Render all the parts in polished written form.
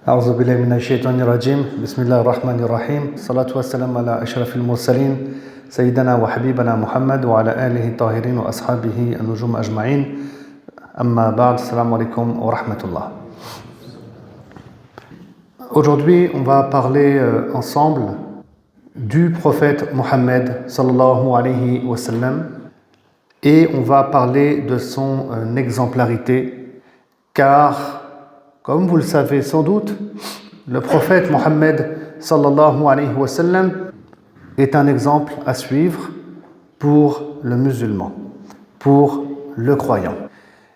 أعوذ بالله من الشيطان الرجيم بسم الله الرحمن الرحيم الصلاة والسلام على أشرف المرسلين سيدنا وحبيبنا محمد وعلى آله الطاهرين وأصحابه النجوم أجمعين أما بعد السلام عليكم ورحمة الله. Aujourd'hui, on va parler ensemble du prophète Mohammed sallallahu alayhi wa sallam et on va parler de son exemplarité car comme vous le savez sans doute, le prophète Mohammed sallallahu alayhi wa sallam est un exemple à suivre pour le musulman, pour le croyant.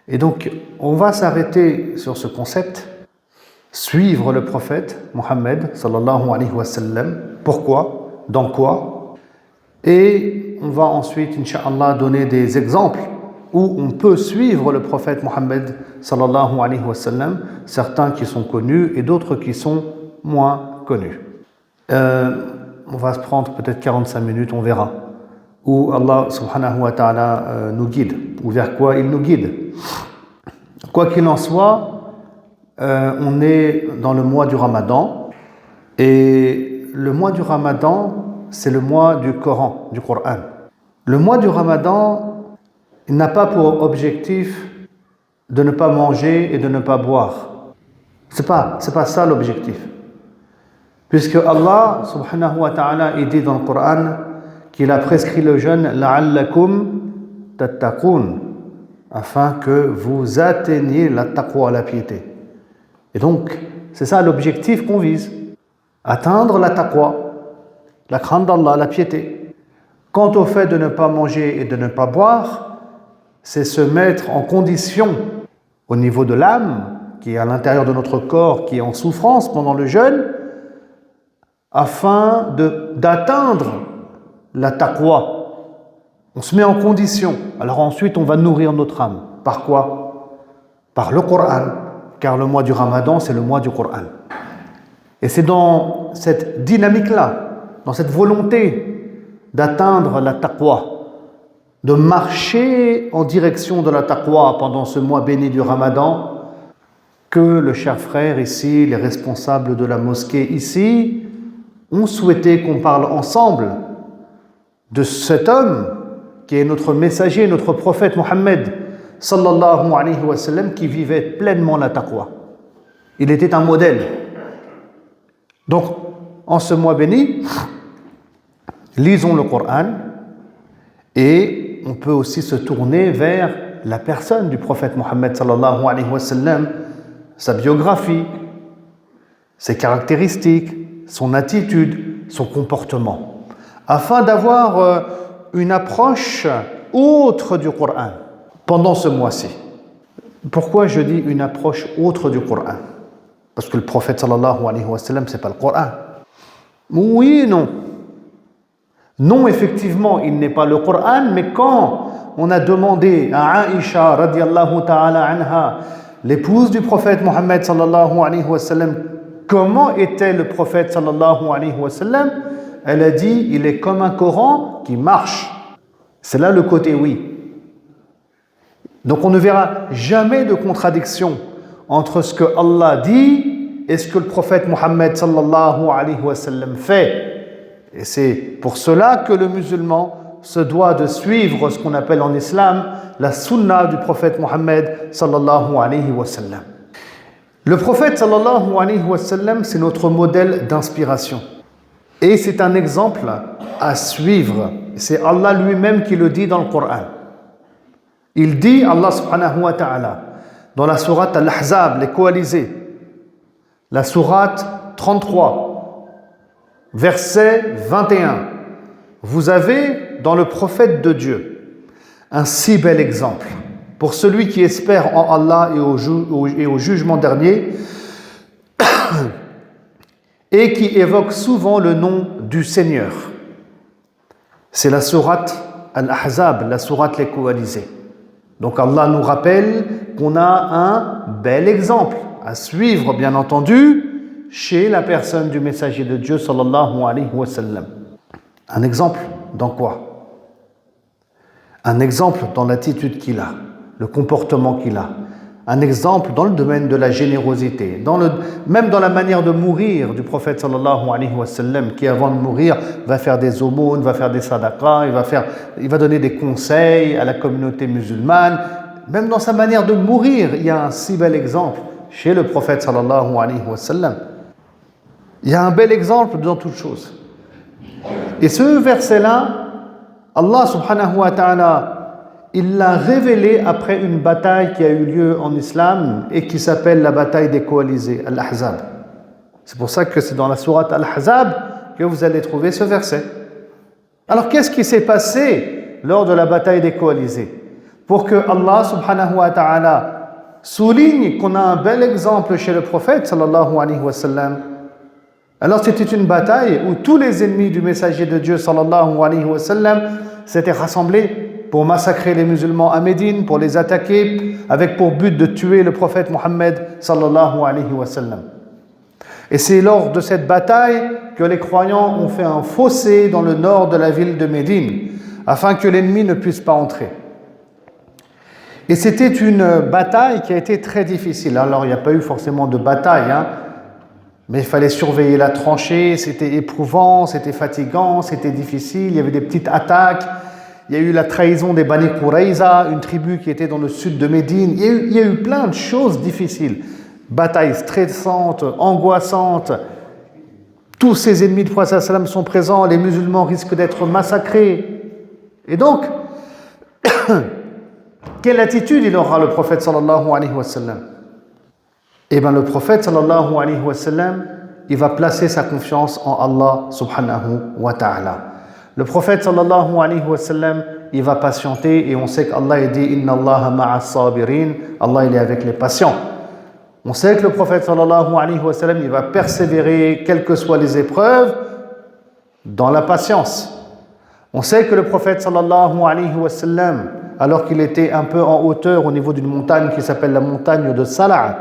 Et donc, on va s'arrêter sur ce concept, suivre le prophète Mohammed sallallahu alayhi wa sallam. Pourquoi? Dans quoi? Et on va ensuite, incha'Allah, donner des exemples où on peut suivre le prophète Mohammed sallallahu alayhi wa sallam, certains qui sont connus et d'autres qui sont moins connus. On va se prendre peut-être 45 minutes, on verra, où Allah subhanahu wa ta'ala nous guide, ou vers quoi il nous guide. Quoi qu'il en soit, on est dans le mois du Ramadan, et le mois du Ramadan, c'est le mois du Coran, du Coran. Le mois du Ramadan, il n'a pas pour objectif de ne pas manger et de ne pas boire. C'est pas ça l'objectif. Puisque Allah subhanahu wa ta'ala il dit dans le Coran qu'il a prescrit le jeûne la'allakum tattaqun, afin que vous atteigniez la taqwa, la piété. Et donc, c'est ça l'objectif qu'on vise. Atteindre la taqwa, la crainte d'Allah, la piété. Quant au fait de ne pas manger et de ne pas boire, c'est se mettre en condition au niveau de l'âme, qui est à l'intérieur de notre corps, qui est en souffrance pendant le jeûne, afin d'atteindre la taqwa. On se met en condition. Alors ensuite, on va nourrir notre âme. Par quoi? Par le Coran, car le mois du Ramadan, c'est le mois du Coran. Et c'est dans cette dynamique-là, dans cette volonté d'atteindre la taqwa, de marcher en direction de la taqwa pendant ce mois béni du Ramadan, que le cher frère ici, les responsables de la mosquée ici, ont souhaité qu'on parle ensemble de cet homme qui est notre messager, notre prophète Mohammed sallallahu alayhi wa sallam, qui vivait pleinement la taqwa. Il était un modèle. Donc, en ce mois béni, lisons le Coran et on peut aussi se tourner vers la personne du prophète Mohammed sallallahu alayhi wa sallam, sa biographie, ses caractéristiques, son attitude, son comportement, afin d'avoir une approche autre du Coran pendant ce mois-ci. Pourquoi je dis une approche autre du Coran? Parce que le prophète sallallahu alayhi wa sallam, c'est pas le Coran. Oui et non. Non, effectivement, il n'est pas le Coran, mais quand on a demandé à Aïcha radiallahu ta'ala anha, l'épouse du prophète Mohammed sallallahu alayhi wa sallam, comment était le prophète sallallahu alayhi wa sallam, elle a dit, il est comme un Coran qui marche. C'est là le côté oui. Donc on ne verra jamais de contradiction entre ce que Allah dit et ce que le prophète Mohammed sallallahu alayhi wa sallam fait. Et c'est pour cela que le musulman se doit de suivre ce qu'on appelle en islam la sunna du prophète Mohammed sallallahu alayhi wa sallam. Le prophète sallallahu alayhi wa sallam, c'est notre modèle d'inspiration. Et c'est un exemple à suivre. C'est Allah lui-même qui le dit dans le Coran. Il dit, Allah subhanahu wa ta'ala, dans la sourate Al-Ahzab, les coalisés, la sourate 33, verset 21, vous avez dans le prophète de Dieu un si bel exemple pour celui qui espère en Allah et au jugement dernier et qui évoque souvent le nom du Seigneur. C'est la sourate Al-Ahzab, la sourate les coalisés. Donc Allah nous rappelle qu'on a un bel exemple à suivre, bien entendu, chez la personne du messager de Dieu sallallahu alayhi wa sallam. Un exemple dans quoi? Un exemple dans l'attitude qu'il a, le comportement qu'il a, un exemple dans le domaine de la générosité, même dans la manière de mourir du prophète sallallahu alayhi wa sallam, qui avant de mourir va faire des aumônes, va faire des sadaqas, il va donner des conseils à la communauté musulmane. Même dans sa manière de mourir, il y a un si bel exemple chez le prophète sallallahu alayhi wa sallam. Il y a un bel exemple dans toute chose. Et ce verset-là, Allah subhanahu wa ta'ala, il l'a révélé après une bataille qui a eu lieu en islam et qui s'appelle la bataille des coalisés, Al-Ahzab. C'est pour ça que c'est dans la sourate Al-Ahzab que vous allez trouver ce verset. Alors qu'est-ce qui s'est passé lors de la bataille des coalisés? Pour que Allah subhanahu wa ta'ala souligne qu'on a un bel exemple chez le prophète sallallahu alayhi wa sallam. Alors c'était une bataille où tous les ennemis du messager de Dieu sallallahu alayhi wa sallam s'étaient rassemblés pour massacrer les musulmans à Médine, pour les attaquer, avec pour but de tuer le prophète Mohammed sallallahu alayhi wa sallam. Et c'est lors de cette bataille que les croyants ont fait un fossé dans le nord de la ville de Médine, afin que l'ennemi ne puisse pas entrer. Et c'était une bataille qui a été très difficile. Alors il n'y a pas eu forcément de bataille, mais il fallait surveiller la tranchée, c'était éprouvant, c'était fatigant, c'était difficile, il y avait des petites attaques. Il y a eu la trahison des Bani Qurayza, une tribu qui était dans le sud de Médine. Il y a eu plein de choses difficiles. Batailles stressantes, angoissantes. Tous ces ennemis du prophète sallam sont présents. Les musulmans risquent d'être massacrés. Et donc, quelle attitude il aura le prophète sallallahu alayhi wa sallam? Eh bien, le prophète sallallahu alayhi wa sallam, il va placer sa confiance en Allah subhanahu wa ta'ala. Le prophète sallallahu alayhi wa sallam, il va patienter et on sait qu'Allah dit « Inna Allaha ma'a sabirin » Allah, il est avec les patients. On sait que le prophète sallallahu alayhi wa sallam, il va persévérer, quelles que soient les épreuves, dans la patience. On sait que le prophète sallallahu alayhi wa sallam, alors qu'il était un peu en hauteur au niveau d'une montagne qui s'appelle la montagne de Salah,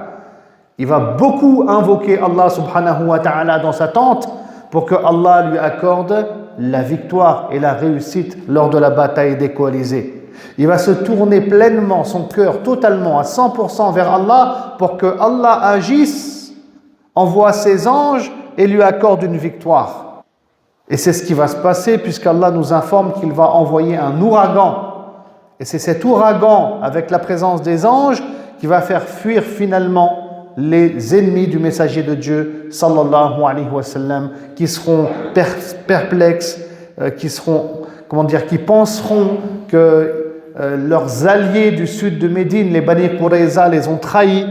il va beaucoup invoquer Allah subhanahu wa ta'ala dans sa tente pour que Allah lui accorde la victoire et la réussite lors de la bataille des coalisés. Il va se tourner pleinement son cœur, totalement, à 100% vers Allah pour que Allah agisse, envoie ses anges et lui accorde une victoire. Et c'est ce qui va se passer puisqu'Allah nous informe qu'il va envoyer un ouragan. Et c'est cet ouragan, avec la présence des anges, qui va faire fuir finalement les ennemis du messager de Dieu sallallahu alayhi wa sallam, qui seront perplexes, qui penseront que leurs alliés du sud de Médine, les Bani Qurayza, les ont trahis,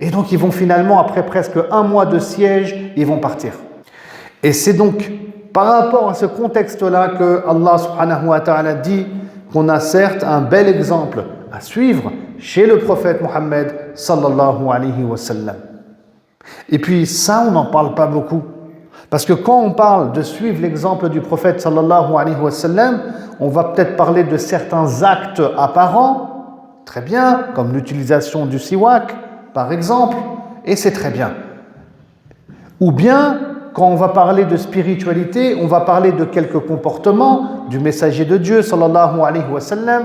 et donc ils vont finalement, après presque un mois de siège, ils vont partir. Et c'est donc par rapport à ce contexte-là que Allah subhanahu wa ta'ala dit qu'on a certes un bel exemple à suivre chez le prophète Mohammed sallallahu alayhi wa sallam. Et puis ça, on n'en parle pas beaucoup. Parce que quand on parle de suivre l'exemple du prophète sallallahu alayhi wa sallam, on va peut-être parler de certains actes apparents, très bien, comme l'utilisation du siwak, par exemple, et c'est très bien. Ou bien, quand on va parler de spiritualité, on va parler de quelques comportements du messager de Dieu sallallahu alayhi wa sallam,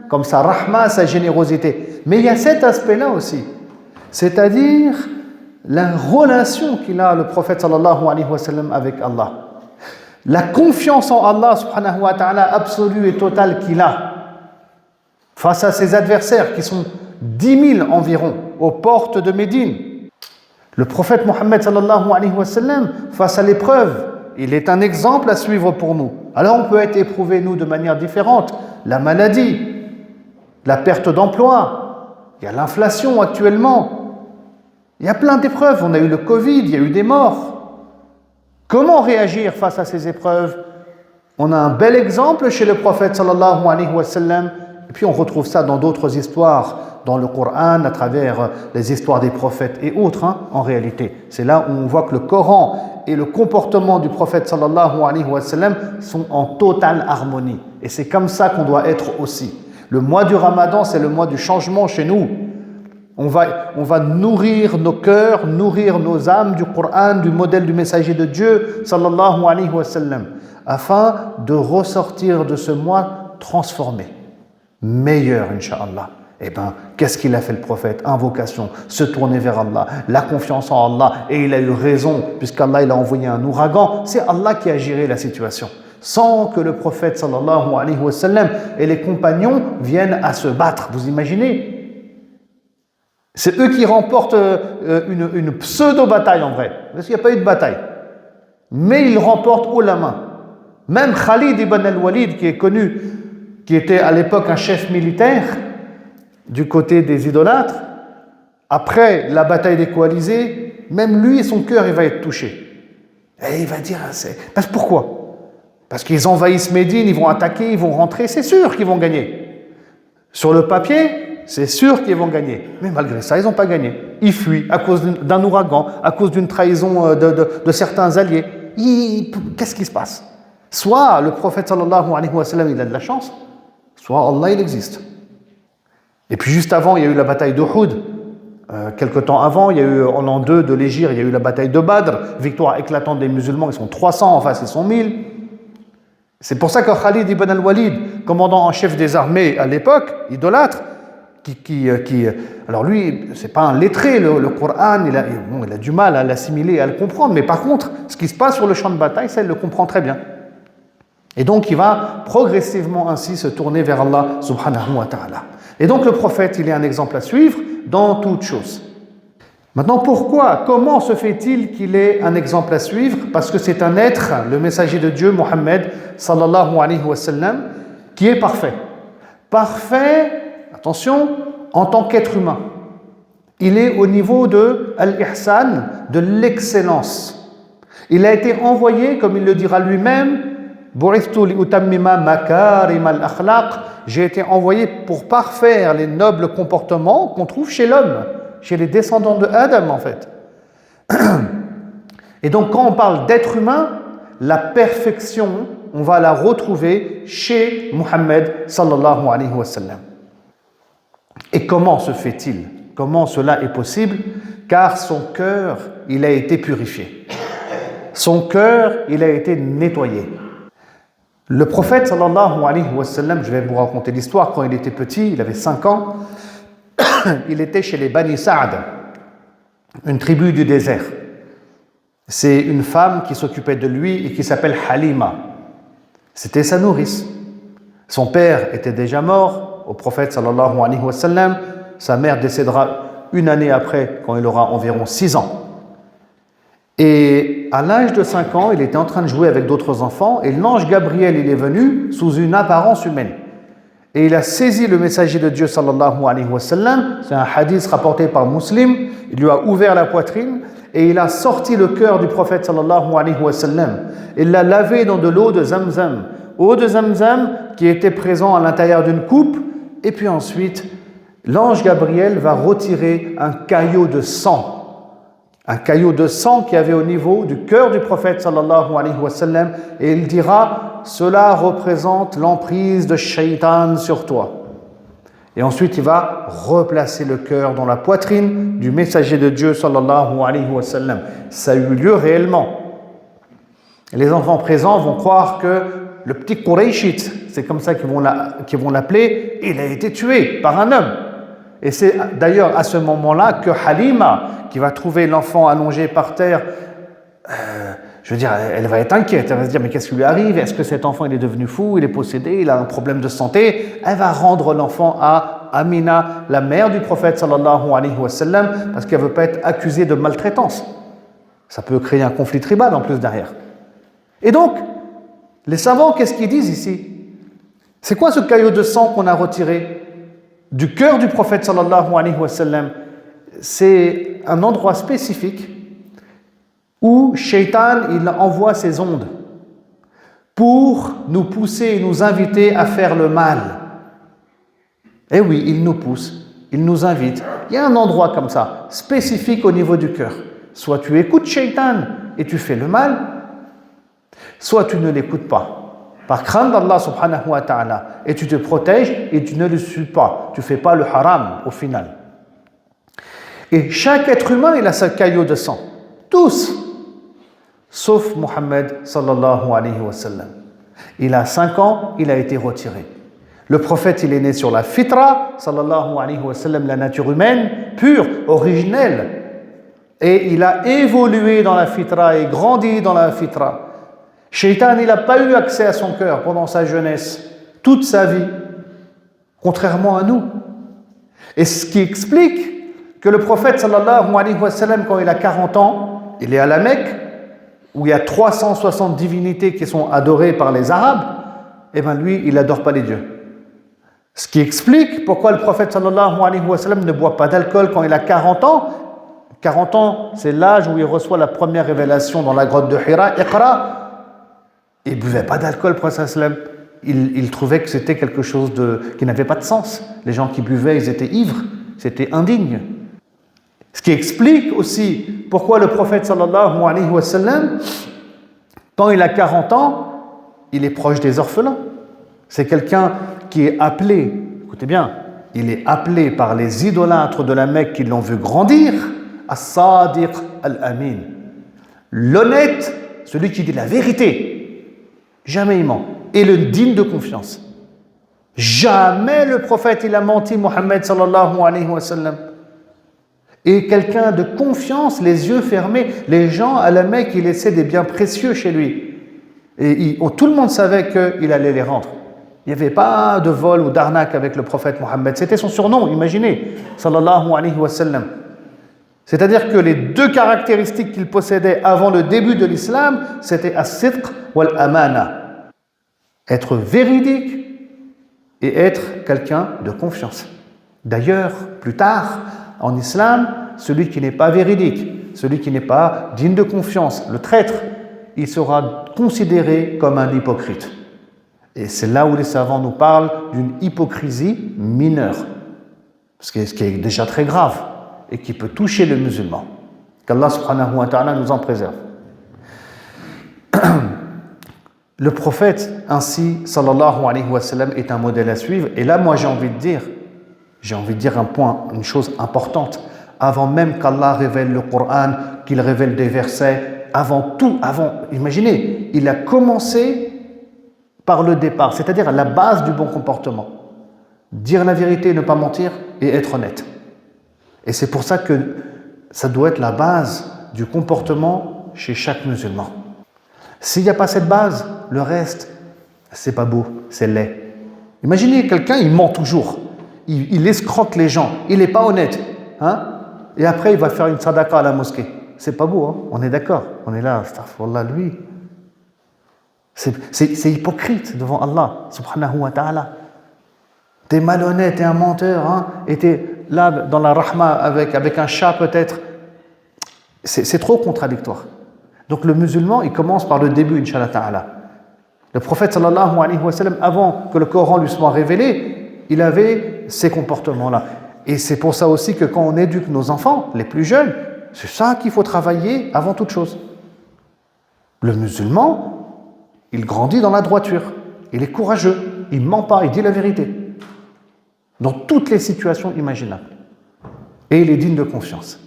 comme sa rahma, sa générosité. Mais il y a cet aspect-là aussi, c'est-à-dire la relation qu'il a, le prophète sallallahu alayhi wa sallam, avec Allah. La confiance en Allah subhanahu wa ta'ala absolue et totale qu'il a face à ses adversaires qui sont 10 000 environ aux portes de Médine. Le prophète Mohammed sallallahu alayhi wa sallam, face à l'épreuve, il est un exemple à suivre pour nous. Alors on peut être éprouvé, nous, de manière différente. La maladie, la perte d'emploi, il y a l'inflation actuellement. Il y a plein d'épreuves. On a eu le Covid, il y a eu des morts. Comment réagir face à ces épreuves? On a un bel exemple chez le prophète sallallahu alayhi wa sallam. Et puis on retrouve ça dans d'autres histoires, dans le Coran, à travers les histoires des prophètes et autres, en réalité. C'est là où on voit que le Coran et le comportement du prophète sallallahu alayhi wa sallam sont en totale harmonie. Et c'est comme ça qu'on doit être aussi. Le mois du Ramadan, c'est le mois du changement chez nous. On va nourrir nos cœurs, nourrir nos âmes du Coran, du modèle du messager de Dieu, sallallahu alayhi wa sallam, afin de ressortir de ce mois transformé, meilleur, incha'Allah. Eh bien, qu'est-ce qu'il a fait le prophète? Invocation, se tourner vers Allah, la confiance en Allah, et il a eu raison, puisqu'Allah il a envoyé un ouragan. C'est Allah qui a géré la situation, sans que le prophète sallallahu alayhi wa sallam et les compagnons viennent à se battre. Vous imaginez? C'est eux qui remportent une pseudo-bataille en vrai, parce qu'il n'y a pas eu de bataille. Mais ils remportent haut la main. Même Khalid ibn al-Walid, qui est connu, qui était à l'époque un chef militaire du côté des idolâtres, après la bataille des coalisés, même lui, son cœur, il va être touché. Et il va dire, pourquoi? Parce qu'ils envahissent Médine, ils vont attaquer, ils vont rentrer, c'est sûr qu'ils vont gagner. Sur le papier, c'est sûr qu'ils vont gagner. Mais malgré ça, ils n'ont pas gagné. Ils fuient à cause d'un ouragan, à cause d'une trahison de certains alliés. Qu'est-ce qui se passe? Soit le prophète sallallahu alayhi wa sallam, il a de la chance, soit Allah, il existe. Et puis juste avant, il y a eu la bataille d'Uhud. Quelque temps avant, il y a eu en l'an 2 de l'Hégire, il y a eu la bataille de Badr, victoire éclatante des musulmans, ils sont 300, en face ils sont 1000. C'est pour ça que Khalid ibn al-Walid, commandant en chef des armées à l'époque, idolâtre, alors lui, c'est pas un lettré, le Coran, il a du mal à l'assimiler, à le comprendre, mais par contre, ce qui se passe sur le champ de bataille, ça, il le comprend très bien. Et donc, il va progressivement ainsi se tourner vers Allah subhanahu wa ta'ala. Et donc, le prophète, il est un exemple à suivre dans toute chose. Maintenant, comment se fait-il qu'il est un exemple à suivre? Parce que c'est un être, le messager de Dieu, Mohammed, sallallahu alayhi wa sallam, qui est parfait. Parfait, attention, en tant qu'être humain. Il est au niveau de al-ihsan, de l'excellence. Il a été envoyé, comme il le dira lui-même, j'ai été envoyé pour parfaire les nobles comportements qu'on trouve chez l'homme, chez les descendants de Adam en fait. Et donc quand on parle d'être humain, la perfection, on va la retrouver chez Muhammad sallallahu alayhi wa sallam. Et comment se fait-il? Comment cela est possible? Car son cœur, il a été purifié. Son cœur, il a été nettoyé. Le prophète sallallahu alayhi wa sallam, je vais vous raconter l'histoire, quand il était petit, il avait 5 ans, il était chez les Bani Sa'd, une tribu du désert. C'est une femme qui s'occupait de lui et qui s'appelle Halima. C'était sa nourrice. Son père était déjà mort, au prophète sallallahu alayhi wa sallam. Sa mère décédera une année après, quand il aura environ 6 ans. Et à l'âge de 5 ans, il était en train de jouer avec d'autres enfants et l'ange Gabriel, il est venu sous une apparence humaine. Et il a saisi le messager de Dieu sallallahu alayhi wa sallam, c'est un hadith rapporté par Muslim, il lui a ouvert la poitrine et il a sorti le cœur du prophète sallallahu alayhi wa sallam. Il l'a lavé dans de l'eau de Zamzam, eau de Zamzam qui était présent à l'intérieur d'une coupe, et puis ensuite, l'ange Gabriel va retirer un caillot de sang. Un caillot de sang qu'il y avait au niveau du cœur du prophète sallallahu alayhi wa sallam, et il dira, cela représente l'emprise de Shaitan sur toi. Et ensuite il va replacer le cœur dans la poitrine du messager de Dieu sallallahu alayhi wa sallam. Ça a eu lieu réellement. Et les enfants présents vont croire que le petit Qurayshite, c'est comme ça qu'ils vont l'appeler, il a été tué par un homme. Et c'est d'ailleurs à ce moment-là que Halima, qui va trouver l'enfant allongé par terre, elle va être inquiète. Elle va se dire, mais qu'est-ce qui lui arrive? Est-ce que cet enfant il est devenu fou? Il est possédé? Il a un problème de santé? Elle va rendre l'enfant à Amina, la mère du prophète sallallahu alayhi wa sallam, parce qu'elle ne veut pas être accusée de maltraitance. Ça peut créer un conflit tribal en plus derrière. Et donc, les savants, qu'est-ce qu'ils disent ici? C'est quoi ce caillot de sang qu'on a retiré du cœur du prophète sallallahu alayhi wa sallam? C'est un endroit spécifique où Shaitan, il envoie ses ondes pour nous pousser et nous inviter à faire le mal. Eh oui, il nous pousse, il nous invite. Il y a un endroit comme ça, spécifique au niveau du cœur. Soit tu écoutes Shaitan et tu fais le mal, soit tu ne l'écoutes pas. Par crainte d'Allah subhanahu wa ta'ala, et tu te protèges et tu ne le suis pas. Tu ne fais pas le haram au final. Et chaque être humain, il a ce caillot de sang. Tous. Sauf Muhammad sallallahu alayhi wa sallam. Il a 5 ans, il a été retiré. Le prophète, il est né sur la fitra, sallallahu alayhi wa sallam, la nature humaine, pure, originelle. Et il a évolué dans la fitra et grandi dans la fitra. Shaitan, il n'a pas eu accès à son cœur pendant sa jeunesse, toute sa vie, contrairement à nous. Et ce qui explique que le prophète, sallallahu alayhi wa sallam, quand il a 40 ans, il est à la Mecque, où il y a 360 divinités qui sont adorées par les Arabes, et bien lui, il n'adore pas les dieux. Ce qui explique pourquoi le prophète sallallahu alayhi wa sallam ne boit pas d'alcool quand il a 40 ans. 40 ans, c'est l'âge où il reçoit la première révélation dans la grotte de Hira, Iqra. Il ne buvait pas d'alcool, prophète sallam. Il trouvait que c'était quelque chose qui n'avait pas de sens. Les gens qui buvaient, ils étaient ivres, c'était indigne. Ce qui explique aussi pourquoi le prophète sallallahu alayhi wa sallam, quand il a 40 ans, il est proche des orphelins. C'est quelqu'un qui est appelé, écoutez bien, il est appelé par les idolâtres de la Mecque qui l'ont vu grandir, As-Sadiq al-Amin. L'honnête, celui qui dit la vérité, jamais il ment, et le digne de confiance. Jamais le prophète il a menti, Mohammed sallallahu alayhi wa sallam. Et quelqu'un de confiance, les yeux fermés, les gens à la Mecque, ils laissaient des biens précieux chez lui. Et tout le monde savait qu'il allait les rendre. Il n'y avait pas de vol ou d'arnaque avec le prophète Mohammed. C'était son surnom, imaginez, sallallahu alayhi wa sallam. C'est-à-dire que les deux caractéristiques qu'il possédait avant le début de l'islam, c'était as-sidq wal-amana. Être véridique et être quelqu'un de confiance. D'ailleurs, plus tard, en islam, celui qui n'est pas véridique, celui qui n'est pas digne de confiance, le traître, il sera considéré comme un hypocrite. Et c'est là où les savants nous parlent d'une hypocrisie mineure, ce qui est déjà très grave et qui peut toucher le musulman. Qu'Allah subhanahu wa ta'ala nous en préserve. Le prophète, ainsi, sallallahu alayhi wa sallam, est un modèle à suivre. Et là, moi, j'ai envie de dire un point, une chose importante. Avant même qu'Allah révèle le Coran, qu'il révèle des versets, imaginez, il a commencé par le départ, c'est-à-dire la base du bon comportement. Dire la vérité, ne pas mentir et être honnête. Et c'est pour ça que ça doit être la base du comportement chez chaque musulman. S'il n'y a pas cette base, le reste, c'est pas beau, c'est laid. Imaginez quelqu'un, il ment toujours, il escroque les gens, il n'est pas honnête, hein? Et après il va faire une sadaqa à la mosquée. C'est pas beau, hein? On est d'accord, on est là, astaghfirullah, lui. C'est hypocrite devant Allah, subhanahu wa ta'ala. T'es malhonnête, t'es un menteur, hein? Et t'es là dans la rahma avec un chat peut-être. C'est trop contradictoire. Donc le musulman, il commence par le début, inshallah ta'ala. Le prophète sallallahu alayhi wa sallam, avant que le Coran lui soit révélé, il avait ces comportements-là. Et c'est pour ça aussi que quand on éduque nos enfants, les plus jeunes, c'est ça qu'il faut travailler avant toute chose. Le musulman, il grandit dans la droiture, il est courageux, il ne ment pas, il dit la vérité. Dans toutes les situations imaginables. Et il est digne de confiance.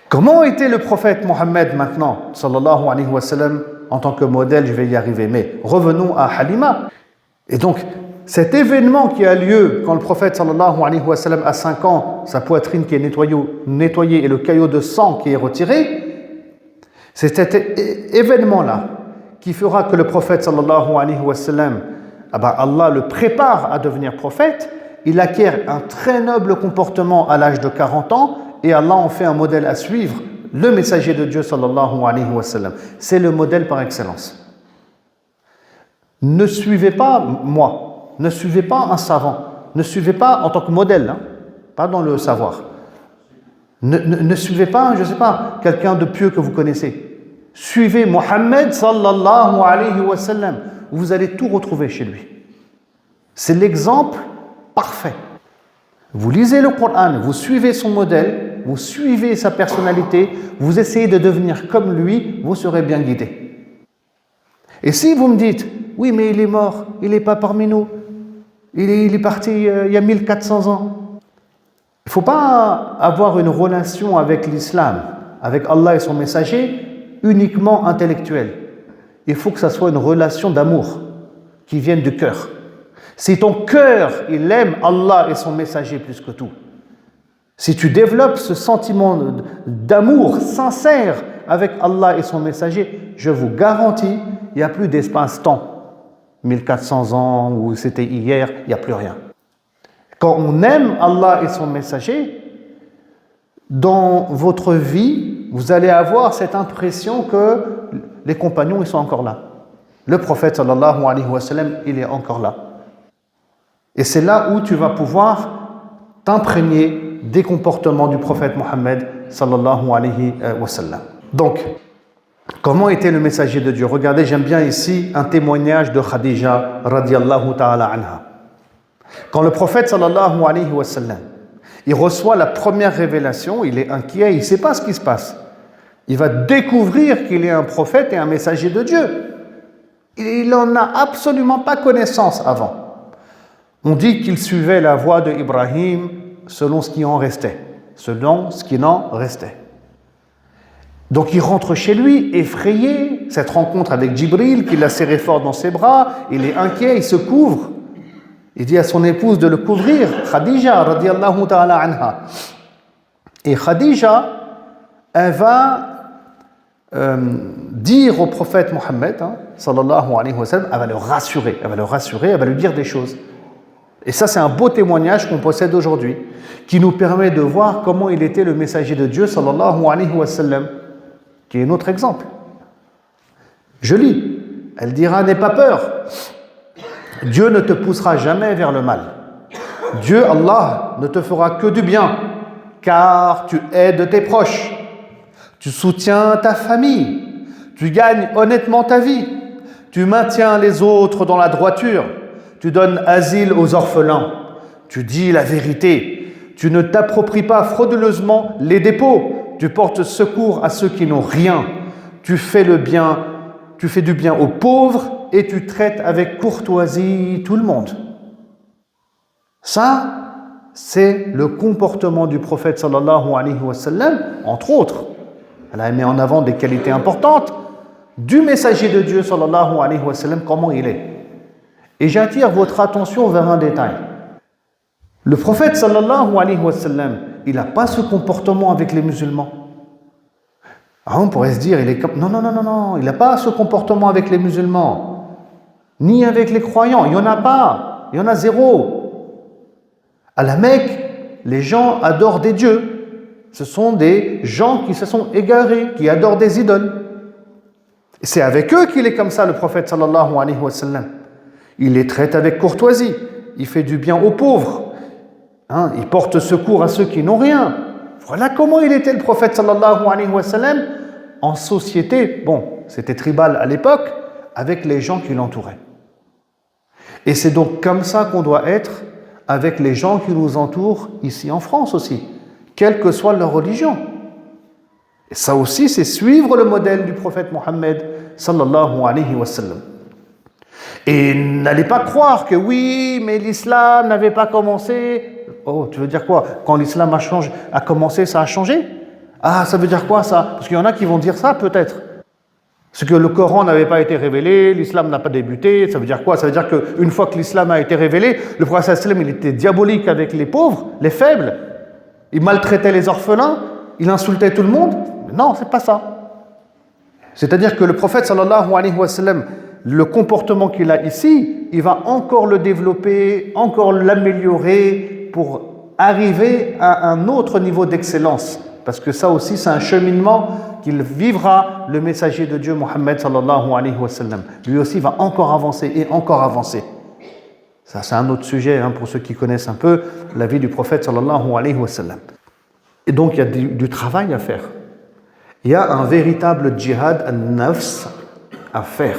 Comment était le prophète Mohammed maintenant, sallallahu alayhi wa sallam, en tant que modèle, je vais y arriver, mais revenons à Halima. Et donc, cet événement qui a lieu quand le prophète sallallahu alayhi wa sallam a 5 ans, sa poitrine qui est nettoyée et le caillot de sang qui est retiré, c'est cet événement-là qui fera que le prophète sallallahu alayhi wa sallam, Allah le prépare à devenir prophète, il acquiert un très noble comportement à l'âge de 40 ans et Allah en fait un modèle à suivre, le messager de Dieu sallallahu alayhi wa sallam. C'est le modèle par excellence. Ne suivez pas moi, ne suivez pas un savant, ne suivez pas en tant que modèle, hein, pas dans le savoir. Ne suivez pas, je ne sais pas, quelqu'un de pieux que vous connaissez. Suivez Mohammed sallallahu alayhi wa sallam. Vous allez tout retrouver chez lui. C'est l'exemple parfait. Vous lisez le Coran, vous suivez son modèle, vous suivez sa personnalité, vous essayez de devenir comme lui, vous serez bien guidé. Et si vous me dites, oui mais il est mort, il n'est pas parmi nous, il est parti il y a 1400 ans. Il ne faut pas avoir une relation avec l'islam, avec Allah et son messager, uniquement intellectuelle. Il faut que ça soit une relation d'amour qui vienne du cœur. Si ton cœur, il aime Allah et son messager plus que tout, si tu développes ce sentiment d'amour sincère avec Allah et son messager, je vous garantis, il n'y a plus d'espace-temps. 1400 ans, ou c'était hier, il n'y a plus rien. Quand on aime Allah et son messager, dans votre vie, vous allez avoir cette impression que les compagnons, ils sont encore là. Le prophète sallallahu alayhi wa sallam, il est encore là. Et c'est là où tu vas pouvoir t'imprégner des comportements du prophète Mohammed sallallahu alayhi wa sallam. Donc, comment était le messager de Dieu? Regardez, j'aime bien ici un témoignage de Khadija radiyallahu ta'ala anha. Quand le prophète sallallahu alayhi wa sallam, il reçoit la première révélation, il est inquiet, il ne sait pas ce qui se passe. Il va découvrir qu'il est un prophète et un messager de Dieu. Il n'en a absolument pas connaissance avant. On dit qu'il suivait la voie de Ibrahim selon ce qui en restait. Selon ce qui en restait. Donc il rentre chez lui, effrayé, cette rencontre avec Djibril, qui l'a serré fort dans ses bras, il est inquiet, il se couvre. Il dit à son épouse de le couvrir, Khadija, radiyallahu ta'ala anha. Et Khadija, elle va dire au prophète Mohammed, sallallahu alayhi wa sallam, elle va le rassurer, elle va lui dire des choses. Et ça, c'est un beau témoignage qu'on possède aujourd'hui, qui nous permet de voir comment il était le messager de Dieu, sallallahu alayhi wa sallam, qui est notre exemple. Je lis, elle dira, n'aie pas peur. Dieu ne te poussera jamais vers le mal. Dieu, Allah, ne te fera que du bien, car tu aides tes proches, tu soutiens ta famille, tu gagnes honnêtement ta vie, tu maintiens les autres dans la droiture, tu donnes asile aux orphelins, tu dis la vérité, tu ne t'appropries pas frauduleusement les dépôts, tu portes secours à ceux qui n'ont rien, tu fais du bien aux pauvres, et tu traites avec courtoisie tout le monde. Ça, c'est le comportement du prophète sallallahu alayhi wa sallam, entre autres. Elle a mis en avant des qualités importantes du messager de Dieu sallallahu alayhi wa sallam, comment il est. Et j'attire votre attention vers un détail. Le prophète sallallahu alayhi wa sallam, il n'a pas ce comportement avec les musulmans. Alors on pourrait se dire, il est comme... Non, il n'a pas ce comportement avec les musulmans. Ni avec les croyants, il n'y en a pas, il y en a zéro. À la Mecque, les gens adorent des dieux. Ce sont des gens qui se sont égarés, qui adorent des idoles. Et c'est avec eux qu'il est comme ça, le prophète sallallahu alayhi wa sallam. Il les traite avec courtoisie, il fait du bien aux pauvres, il porte secours à ceux qui n'ont rien. Voilà comment il était le prophète sallallahu alayhi wa sallam en société. Bon, c'était tribal à l'époque, avec les gens qui l'entouraient. Et c'est donc comme ça qu'on doit être avec les gens qui nous entourent ici en France aussi, quelle que soit leur religion. Et ça aussi, c'est suivre le modèle du prophète Mohammed sallallahu alayhi wa sallam. Et n'allez pas croire que oui, mais l'islam n'avait pas commencé. Oh, tu veux dire quoi? Quand l'islam a commencé, ça a changé? Ah, ça veut dire quoi ça? Parce qu'il y en a qui vont dire ça peut-être. Parce que le Coran n'avait pas été révélé, l'islam n'a pas débuté, ça veut dire quoi? Ça veut dire qu'une fois que l'islam a été révélé, le prophète sallam, il était diabolique avec les pauvres, les faibles, il maltraitait les orphelins, il insultait tout le monde. Non, c'est pas ça. C'est-à-dire que le prophète sallallahu alayhi wa sallam, le comportement qu'il a ici, il va encore le développer, encore l'améliorer pour arriver à un autre niveau d'excellence. Parce que ça aussi, c'est un cheminement qu'il vivra le messager de Dieu, Mohammed sallallahu alayhi wa sallam. Lui aussi va encore avancer et encore avancer. Ça, c'est un autre sujet pour ceux qui connaissent un peu la vie du prophète sallallahu alayhi wa sallam. Et donc, il y a du travail à faire. Il y a un véritable djihad an-nafs à faire.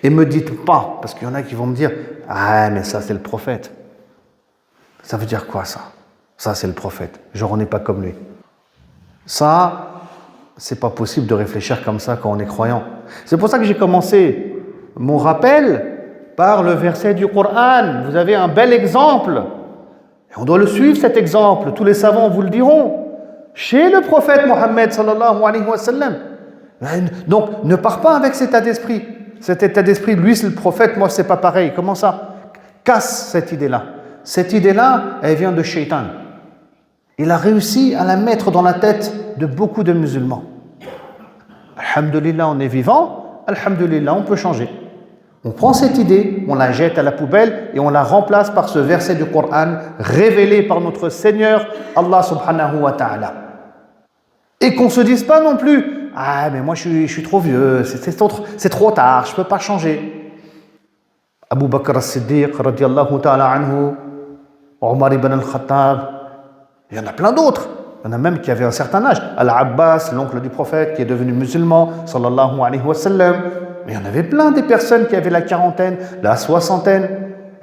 Et ne me dites pas, parce qu'il y en a qui vont me dire « Ah, mais ça, c'est le prophète. » Ça veut dire quoi, ça? Ça, c'est le prophète. Genre, on n'est pas comme lui. Ça, c'est pas possible de réfléchir comme ça quand on est croyant. C'est pour ça que j'ai commencé mon rappel par le verset du Coran. Vous avez un bel exemple. Et on doit le suivre, cet exemple. Tous les savants vous le diront. Chez le prophète Mohammed sallallahu alayhi wa sallam. Donc, ne pars pas avec cet état d'esprit. Cet état d'esprit, lui, c'est le prophète, moi, c'est pas pareil. Comment ça? casse cette idée-là. Cette idée-là, elle vient de Shaitan. Il a réussi à la mettre dans la tête de beaucoup de musulmans. Alhamdulillah, on est vivant. Alhamdulillah, on peut changer. On prend cette idée, on la jette à la poubelle et on la remplace par ce verset du Coran révélé par notre Seigneur, Allah subhanahu wa ta'ala. Et qu'on ne se dise pas non plus, ah mais moi je suis trop vieux, c'est trop tard, je ne peux pas changer. Abu Bakr as-Siddiq, radiallahu ta'ala anhu, Omar ibn al-Khattab, il y en a plein d'autres. Il y en a même qui avaient un certain âge. Al-Abbas, l'oncle du prophète, qui est devenu musulman, sallallahu alayhi wa sallam. Mais il y en avait plein des personnes qui avaient la quarantaine, la soixantaine.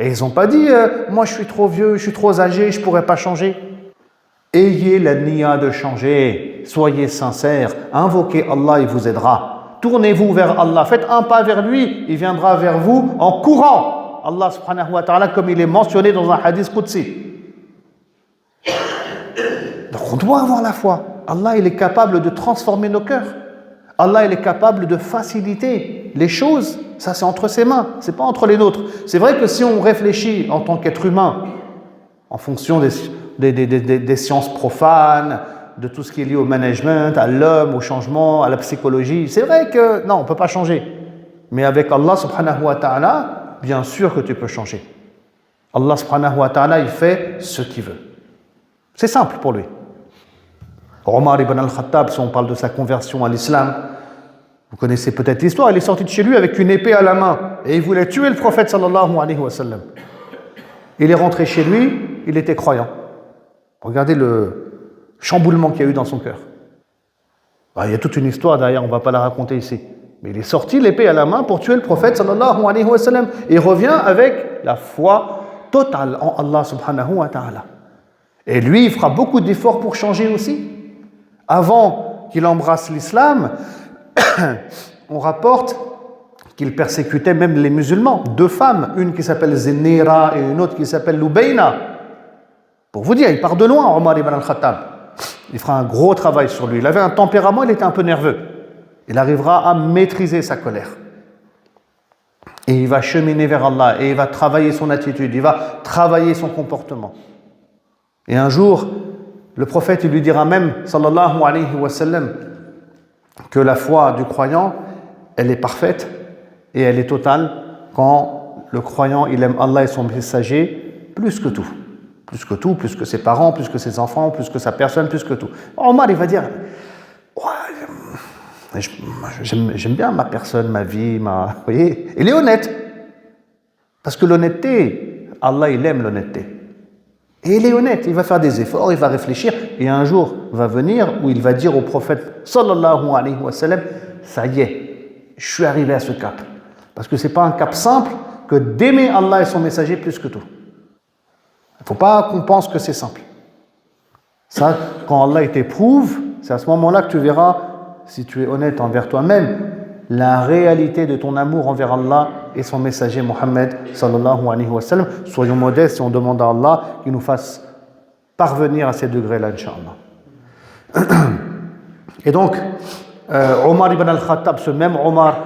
Et ils n'ont pas dit, moi je suis trop vieux, je suis trop âgé, je ne pourrais pas changer. Ayez la niya de changer. Soyez sincères. Invoquez Allah, il vous aidera. Tournez-vous vers Allah. Faites un pas vers lui, il viendra vers vous en courant. Allah subhanahu wa ta'ala, comme il est mentionné dans un hadith qudsi. Donc on doit avoir la foi. Allah, il est capable de transformer nos cœurs. Allah, il est capable de faciliter les choses. Ça, c'est entre ses mains, c'est pas entre les nôtres. C'est vrai que si on réfléchit en tant qu'être humain, en fonction des sciences profanes, de tout ce qui est lié au management, à l'homme, au changement, à la psychologie, c'est vrai que non, on ne peut pas changer. Mais avec Allah subhanahu wa ta'ala, bien sûr que tu peux changer. Allah subhanahu wa ta'ala, il fait ce qu'il veut. C'est simple pour lui. Omar ibn al-Khattab, si on parle de sa conversion à l'islam, vous connaissez peut-être l'histoire, il est sorti de chez lui avec une épée à la main et il voulait tuer le prophète sallallahu alayhi wa sallam. Il est rentré chez lui, il était croyant. Regardez le chamboulement qu'il y a eu dans son cœur. Il y a toute une histoire derrière, on ne va pas la raconter ici. Mais il est sorti l'épée à la main pour tuer le prophète sallallahu alayhi wa sallam. Et il revient avec la foi totale en Allah subhanahu wa ta'ala. Et lui, il fera beaucoup d'efforts pour changer aussi. Avant qu'il embrasse l'islam, on rapporte qu'il persécutait même les musulmans. 2 femmes, une qui s'appelle Zinira et une autre qui s'appelle Lubayna. Pour vous dire, il part de loin, Omar ibn al-Khattab. Il fera un gros travail sur lui. Il avait un tempérament, il était un peu nerveux. Il arrivera à maîtriser sa colère. Et il va cheminer vers Allah, et il va travailler son attitude, il va travailler son comportement. Et un jour, le prophète il lui dira même, sallallahu alayhi wa sallam, que la foi du croyant, elle est parfaite et elle est totale quand le croyant, il aime Allah et son messager plus que tout. Plus que tout, plus que ses parents, plus que ses enfants, plus que sa personne, plus que tout. Omar, il va dire, ouais, j'aime bien ma personne, ma vie, Vous voyez, il est honnête. Parce que l'honnêteté, Allah, il aime l'honnêteté. Et il est honnête, il va faire des efforts, il va réfléchir, et un jour va venir où il va dire au prophète sallallahu alayhi wa sallam, ça y est, je suis arrivé à ce cap. Parce que ce n'est pas un cap simple que d'aimer Allah et son messager plus que tout. Il ne faut pas qu'on pense que c'est simple. Ça, quand Allah t'éprouve, c'est à ce moment-là que tu verras, si tu es honnête envers toi-même, la réalité de ton amour envers Allah et son messager Mohammed sallallahu alayhi wa sallam. Soyons modestes et on demande à Allah qu'il nous fasse parvenir à ces degrés-là, Inch'Allah. Et donc, Omar ibn al-Khattab, ce même Omar,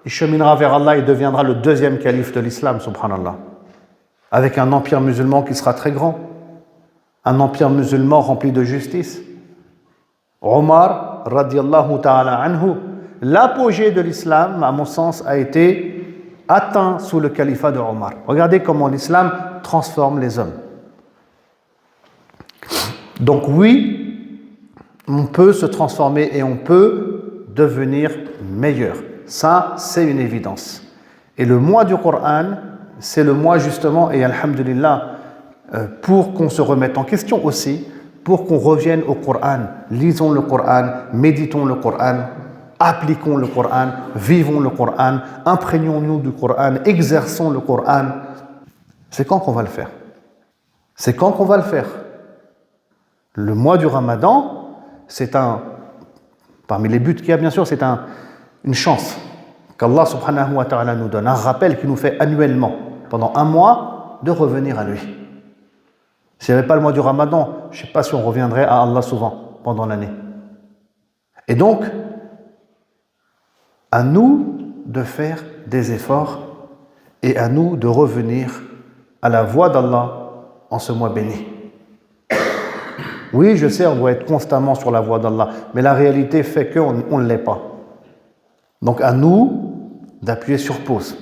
il cheminera vers Allah et deviendra le 2e calife de l'islam, subhanallah. Avec un empire musulman qui sera très grand. Un empire musulman rempli de justice. Omar, radiallahu ta'ala anhu, l'apogée de l'islam, à mon sens, a été atteint sous le califat de Omar. Regardez comment l'islam transforme les hommes. Donc oui, on peut se transformer et on peut devenir meilleur. Ça, c'est une évidence. Et le mois du Coran, c'est le mois justement, et alhamdulillah, pour qu'on se remette en question aussi, pour qu'on revienne au Coran. Lisons le Coran, méditons le Coran, appliquons le Coran, vivons le Coran, imprégnons-nous du Coran, exerçons le Coran. C'est quand qu'on va le faire? C'est quand qu'on va le faire? Le mois du Ramadan, c'est parmi les buts qu'il y a bien sûr, c'est une chance qu'Allah subhanahu wa ta'ala nous donne, un rappel qu'il nous fait annuellement, pendant un mois, de revenir à lui. S'il n'y avait pas le mois du Ramadan, je ne sais pas si on reviendrait à Allah souvent pendant l'année. Et donc, à nous de faire des efforts et à nous de revenir à la voie d'Allah en ce mois béni. Oui, je sais, on doit être constamment sur la voie d'Allah, mais la réalité fait qu'on ne l'est pas. Donc à nous d'appuyer sur pause,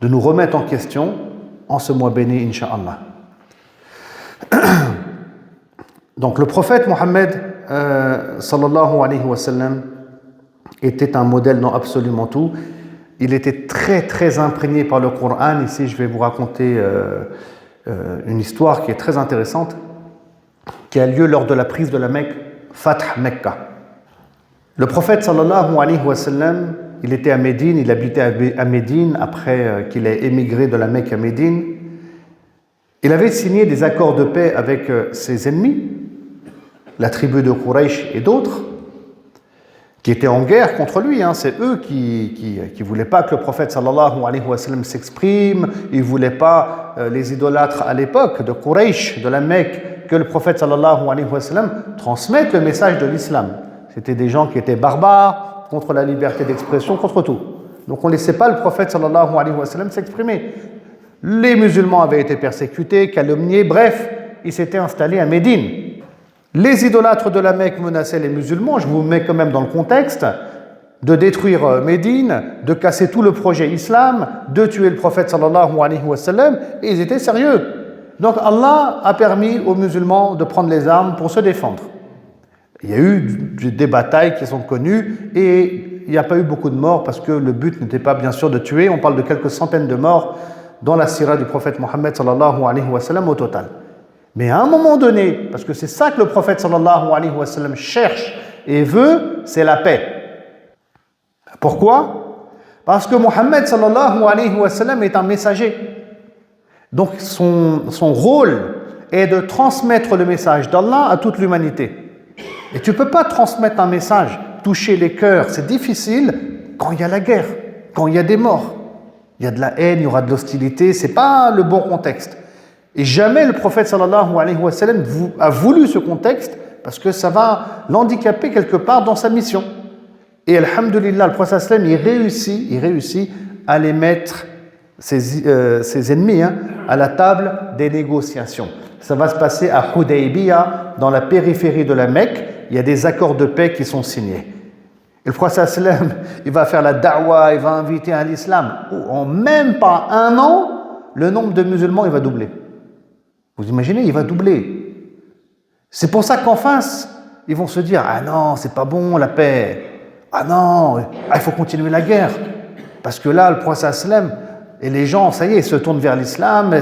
de nous remettre en question en ce mois béni, Inch'Allah. Donc le prophète Mohammed sallallahu alayhi wa sallam était un modèle dans absolument tout. Il était très très imprégné par le Coran. Ici je vais vous raconter une histoire qui est très intéressante, qui a lieu lors de la prise de la Mecque, Fath Mecca. Le prophète sallallahu alayhi wa sallam, il était à Médine, il habitait à Médine après qu'il ait émigré de la Mecque à Médine. Il avait signé des accords de paix avec ses ennemis, la tribu de Quraysh et d'autres, qui étaient en guerre contre lui. C'est eux qui voulaient pas que le prophète sallallahu alayhi wa sallam s'exprime, ils voulaient pas, les idolâtres à l'époque de Quraysh, de la Mecque, que le prophète sallallahu alayhi wa sallam transmette le message de l'islam. C'était des gens qui étaient barbares, contre la liberté d'expression, contre tout. Donc on ne laissait pas le prophète sallallahu alayhi wa sallam s'exprimer. Les musulmans avaient été persécutés, calomniés, bref, ils s'étaient installés à Médine. Les idolâtres de la Mecque menaçaient les musulmans, je vous mets quand même dans le contexte, de détruire Médine, de casser tout le projet islam, de tuer le prophète sallallahu alayhi wa sallam, et ils étaient sérieux. Donc Allah a permis aux musulmans de prendre les armes pour se défendre. Il y a eu des batailles qui sont connues et il n'y a pas eu beaucoup de morts parce que le but n'était pas bien sûr de tuer, on parle de quelques centaines de morts dans la sira du prophète Mohammed sallallahu alayhi wa sallam au total. Mais à un moment donné, parce que c'est ça que le prophète sallallahu alayhi wa sallam cherche et veut, c'est la paix. Pourquoi? Parce que Mohammed sallallahu alayhi wa sallam est un messager. Donc son rôle est de transmettre le message d'Allah à toute l'humanité. Et tu ne peux pas transmettre un message, toucher les cœurs, c'est difficile quand il y a la guerre, quand il y a des morts. Il y a de la haine, il y aura de l'hostilité, ce n'est pas le bon contexte. Et jamais le prophète sallallahu alayhi wa sallam a voulu ce contexte parce que ça va l'handicaper quelque part dans sa mission. Et alhamdulillah, le prophète sallam, il réussit à les mettre, ses ennemis, à la table des négociations. Ça va se passer à Hudaybiyah, dans la périphérie de la Mecque. Il y a des accords de paix qui sont signés. Et le prophète sallam, il va faire la da'wa, il va inviter à l'islam. En même pas un an, le nombre de musulmans, il va doubler. Vous imaginez, il va doubler. C'est pour ça qu'en face, ils vont se dire « Ah non, c'est pas bon la paix. Ah non, il faut continuer la guerre. » Parce que là, le prophète sallam et les gens, ça y est, ils se tournent vers l'islam.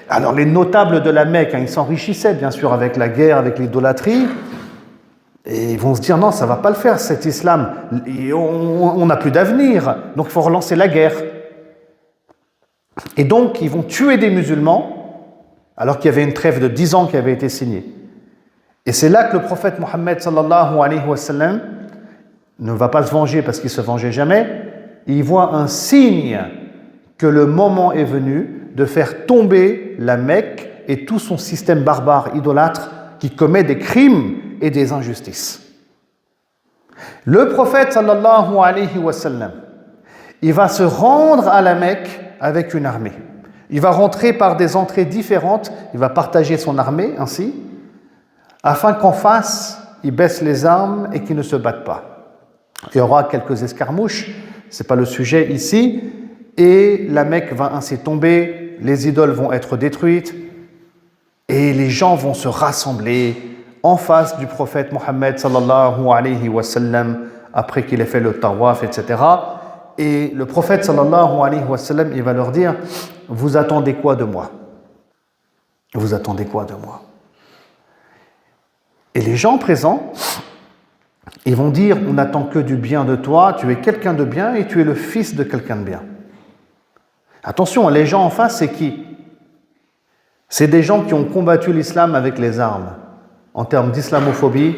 Alors les notables de la Mecque, ils s'enrichissaient bien sûr avec la guerre, avec l'idolâtrie. Et ils vont se dire « Non, ça ne va pas le faire cet islam. On n'a plus d'avenir. Donc il faut relancer la guerre. » Et donc ils vont tuer des musulmans alors qu'il y avait une trêve de 10 ans qui avait été signée. Et c'est là que le prophète Mohammed sallallahu alayhi wa sallam ne va pas se venger parce qu'il ne se vengeait jamais. Il voit un signe que le moment est venu de faire tomber la Mecque et tout son système barbare idolâtre qui commet des crimes et des injustices. Le prophète sallallahu alayhi wa sallam, il va se rendre à la Mecque avec une armée. Il va rentrer par des entrées différentes, il va partager son armée ainsi, afin qu'en face, il baisse les armes et qu'ils ne se battent pas. Il y aura quelques escarmouches, ce n'est pas le sujet ici, et la Mecque va ainsi tomber, les idoles vont être détruites, et les gens vont se rassembler en face du prophète Mohammed sallallahu alayhi wa sallam, après qu'il ait fait le tawaf, etc. Et le prophète sallallahu alayhi wa sallam, il va leur dire « Vous attendez quoi de moi ? Vous attendez quoi de moi ?» Et les gens présents, ils vont dire « On n'attend que du bien de toi, tu es quelqu'un de bien et tu es le fils de quelqu'un de bien. » Attention, les gens en face, c'est qui ? C'est des gens qui ont combattu l'islam avec les armes. En termes d'islamophobie,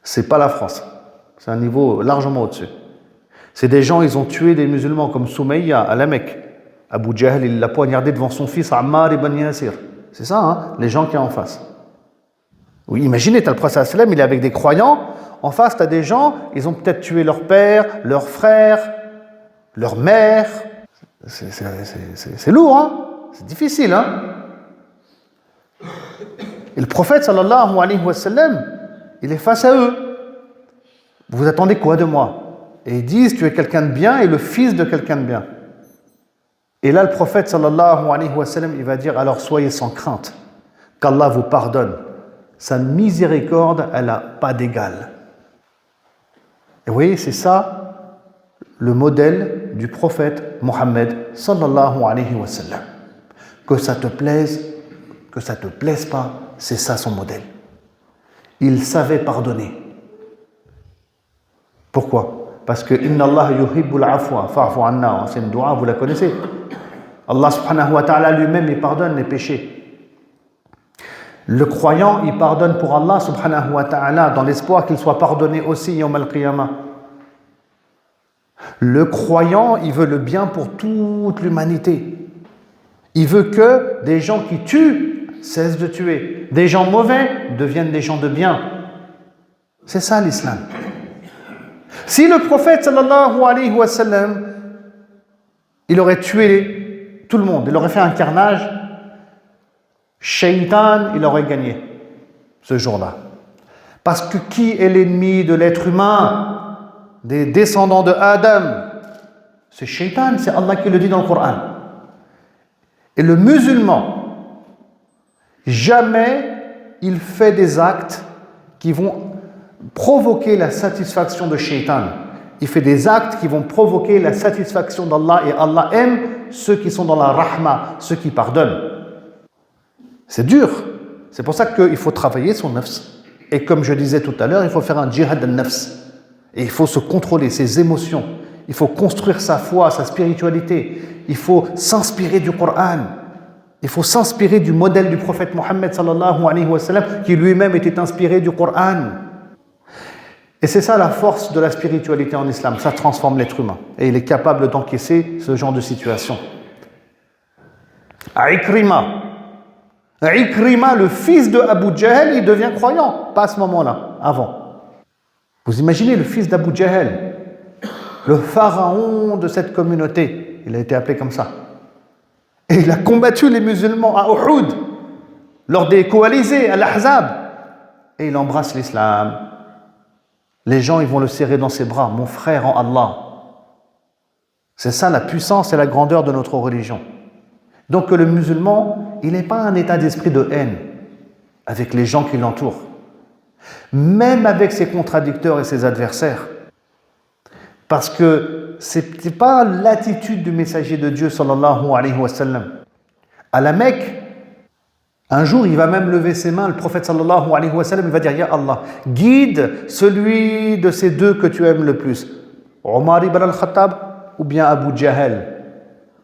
c'est pas la France. C'est un niveau largement au-dessus. C'est des gens, ils ont tué des musulmans comme Soumaïa à la Mecque. Abu Jahl, il l'a poignardé devant son fils Ammar ibn Yasir. C'est ça, les gens qui sont en face. Oui, imaginez, tu as le prophète sallam, il est avec des croyants. En face, tu as des gens, ils ont peut-être tué leur père, leur frère, leur mère. C'est lourd, C'est difficile, hein? Et le prophète sallallahu alayhi wa sallam, il est face à eux. Vous attendez quoi de moi? Et ils disent, tu es quelqu'un de bien et le fils de quelqu'un de bien. Et là, le prophète sallallahu alayhi wa sallam, il va dire, alors soyez sans crainte, qu'Allah vous pardonne. Sa miséricorde, elle n'a pas d'égal. Et vous voyez, c'est ça le modèle du prophète Mohammed sallallahu alayhi wa sallam. Que ça te plaise, que ça te plaise pas, c'est ça son modèle. Il savait pardonner. Pourquoi? Parce que Inna Allah yuhibbul afwa fa'fu anna, c'est une dua, vous la connaissez. Allah subhanahu wa ta'ala lui-même, il pardonne les péchés. Le croyant, il pardonne pour Allah subhanahu wa ta'ala dans l'espoir qu'il soit pardonné aussi yawm al-qiyamah. Le croyant, il veut le bien pour toute l'humanité. Il veut que des gens qui tuent cessent de tuer. Des gens mauvais deviennent des gens de bien. C'est ça l'islam. Si le prophète sallallahu alayhi wa sallam, il aurait tué tout le monde, il aurait fait un carnage, Shaitan, il aurait gagné ce jour-là. Parce que qui est l'ennemi de l'être humain, des descendants de Adam? C'est Shaitan, c'est Allah qui le dit dans le Coran. Et le musulman, jamais il fait des actes qui vont provoquer la satisfaction de Shaitan. Il fait des actes qui vont provoquer la satisfaction d'Allah, et Allah aime ceux qui sont dans la rahma, ceux qui pardonnent. C'est dur. C'est pour ça qu'il faut travailler son nafs. Et comme je disais tout à l'heure, il faut faire un djihad al-nafs. Et il faut se contrôler ses émotions. Il faut construire sa foi, sa spiritualité. Il faut s'inspirer du Coran. Il faut s'inspirer du modèle du prophète Mohammed sallallahu alayhi wa sallam, qui lui-même était inspiré du Coran. Et c'est ça la force de la spiritualité en islam. Ça transforme l'être humain. Et il est capable d'encaisser ce genre de situation. Ikrima, le fils de Abu Jahl, il devient croyant. Pas à ce moment-là, avant. Vous imaginez le fils d'Abu Jahl, le pharaon de cette communauté. Il a été appelé comme ça. Et il a combattu les musulmans à Uhud, lors des coalisés, à l'Ahzab. Et il embrasse l'islam. Les gens, ils vont le serrer dans ses bras. Mon frère en Allah. C'est ça la puissance et la grandeur de notre religion. Donc le musulman, il n'est pas un état d'esprit de haine avec les gens qui l'entourent. Même avec ses contradicteurs et ses adversaires. Parce que ce n'est pas l'attitude du messager de Dieu sallallahu alayhi wa sallam. À la Mecque, un jour, il va même lever ses mains, le prophète sallallahu alayhi wa sallam, il va dire, Ya Allah, guide celui de ces deux que tu aimes le plus. Omar ibn al-Khattab ou bien Abu Jahl.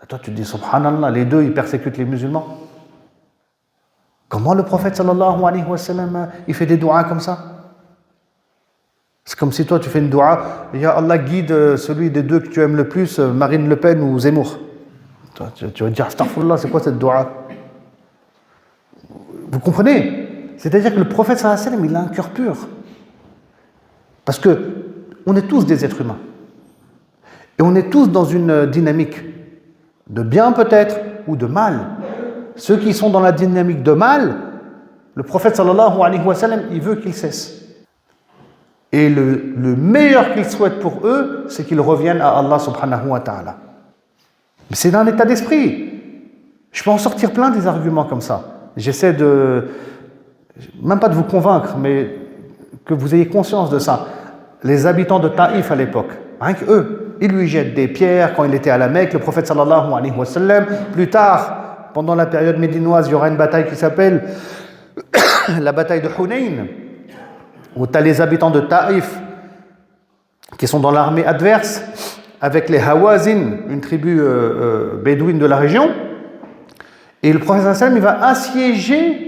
Et toi, tu te dis, subhanallah, les deux, ils persécutent les musulmans. Comment le prophète sallallahu alayhi wa sallam, il fait des doigts comme ça? C'est comme si toi, tu fais une doua, Ya Allah, guide celui des deux que tu aimes le plus, Marine Le Pen ou Zemmour. Toi, tu vas dire, astaghfirullah, c'est quoi cette doua? Vous comprenez? C'est-à-dire que le prophète sallallahu alayhi wa sallam, il a un cœur pur. Parce que on est tous des êtres humains. Et on est tous dans une dynamique de bien peut-être ou de mal. Ceux qui sont dans la dynamique de mal, le prophète sallallahu alayhi wa sallam, il veut qu'ils cessent. Et le meilleur qu'il souhaite pour eux, c'est qu'ils reviennent à Allah subhanahu wa ta'ala. Mais c'est d'un état d'esprit. Je peux en sortir plein des arguments comme ça. J'essaie de, même pas de vous convaincre, mais que vous ayez conscience de ça. Les habitants de Taïf à l'époque, rien qu'eux, ils lui jettent des pierres quand il était à la Mecque, le prophète sallallahu alayhi wa sallam. Plus tard, pendant la période médinoise, il y aura une bataille qui s'appelle la bataille de Hunayn, où tu as les habitants de Taïf qui sont dans l'armée adverse avec les Hawazin, une tribu bédouine de la région. Et le prophète sallallahu alayhi wa sallam, il va assiéger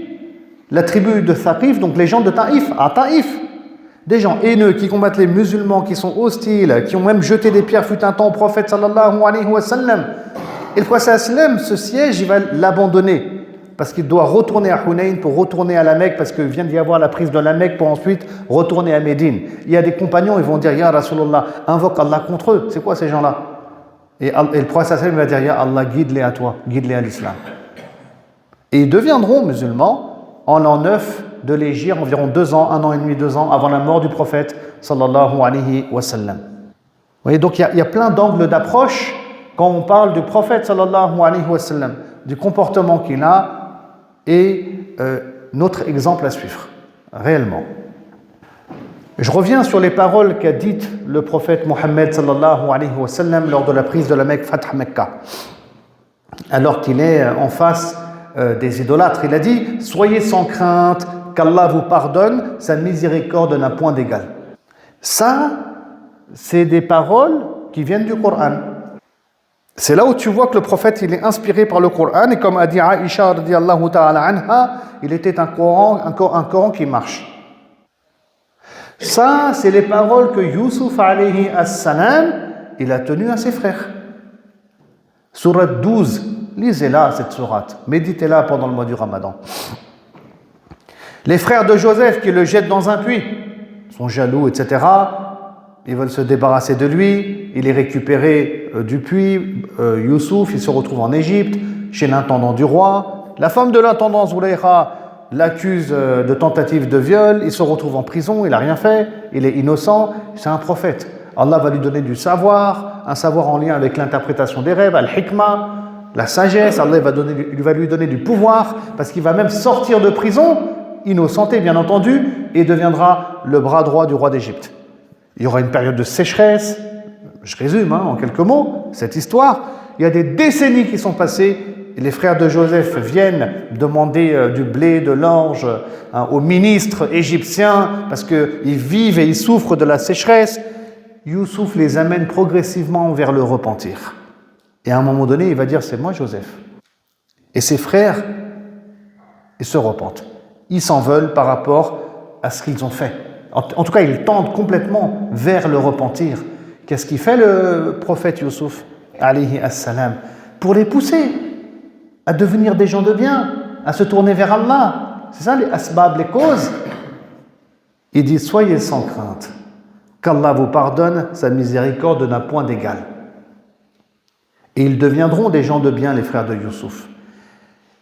la tribu de Thaqif, donc les gens de Taïf, à Taïf. Des gens haineux qui combattent les musulmans, qui sont hostiles, qui ont même jeté des pierres fut un temps au prophète sallallahu alayhi wa sallam. Et le prophète sallallahu alayhi wa sallam, ce siège, il va l'abandonner. Parce qu'il doit retourner à Hunayn pour retourner à la Mecque, parce qu'il vient d'y avoir la prise de la Mecque pour ensuite retourner à Médine. Il y a des compagnons, ils vont dire, Ya Rasulullah, invoque Allah contre eux. C'est quoi ces gens-là? Et le prophète sallallahu alayhi wa sallam va dire, Ya Allah, guide-les à toi, guide-les à l'islam. Et ils deviendront musulmans en l'an 9 de l'Hégire, environ 2 ans, 1 an et demi, 2 ans avant la mort du prophète sallallahu alayhi wa sallam. Vous voyez, donc il y a plein d'angles d'approche quand on parle du prophète sallallahu alayhi wa sallam, du comportement qu'il a et notre exemple à suivre, réellement. Je reviens sur les paroles qu'a dites le prophète Mohammed sallallahu alayhi wa sallam lors de la prise de la Mecque, Fath Mecca, alors qu'il est en face des idolâtres. Il a dit « Soyez sans crainte, qu'Allah vous pardonne, sa miséricorde n'a point d'égal. » Ça, c'est des paroles qui viennent du Coran. C'est là où tu vois que le prophète, il est inspiré par le Coran, et comme a dit Aïcha radiyallahu ta'ala anha, il était un Coran qui marche. Ça, c'est les paroles que Youssouf alayhi as-salam, il a tenues à ses frères. Sourate 12, lisez-la cette sourate, méditez-la pendant le mois du Ramadan. Les frères de Joseph qui le jettent dans un puits, sont jaloux, etc. Ils veulent se débarrasser de lui, il est récupéré du puits, Youssouf, il se retrouve en Égypte, chez l'intendant du roi. La femme de l'intendant, Zulaykha, l'accuse de tentative de viol, il se retrouve en prison, il n'a rien fait, il est innocent, c'est un prophète. Allah va lui donner du savoir, un savoir en lien avec l'interprétation des rêves, al-hikmah, la sagesse, Allah va lui donner du pouvoir, parce qu'il va même sortir de prison, innocenté bien entendu, et deviendra le bras droit du roi d'Égypte. Il y aura une période de sécheresse, je résume en quelques mots cette histoire, il y a des décennies qui sont passées, et les frères de Joseph viennent demander du blé, de l'orge aux ministres égyptiens, parce qu'ils vivent et ils souffrent de la sécheresse. Youssouf les amène progressivement vers le repentir. Et à un moment donné, il va dire, c'est moi Joseph. Et ses frères, ils se repentent. Ils s'en veulent par rapport à ce qu'ils ont fait. En tout cas, ils tendent complètement vers le repentir. Qu'est-ce qu'il fait le prophète Youssouf, alayhi as-salam, pour les pousser à devenir des gens de bien, à se tourner vers Allah? C'est ça les asbab, les causes. Il dit, soyez sans crainte, qu'Allah vous pardonne, sa miséricorde n'a point d'égal. Et ils deviendront des gens de bien, les frères de Youssouf.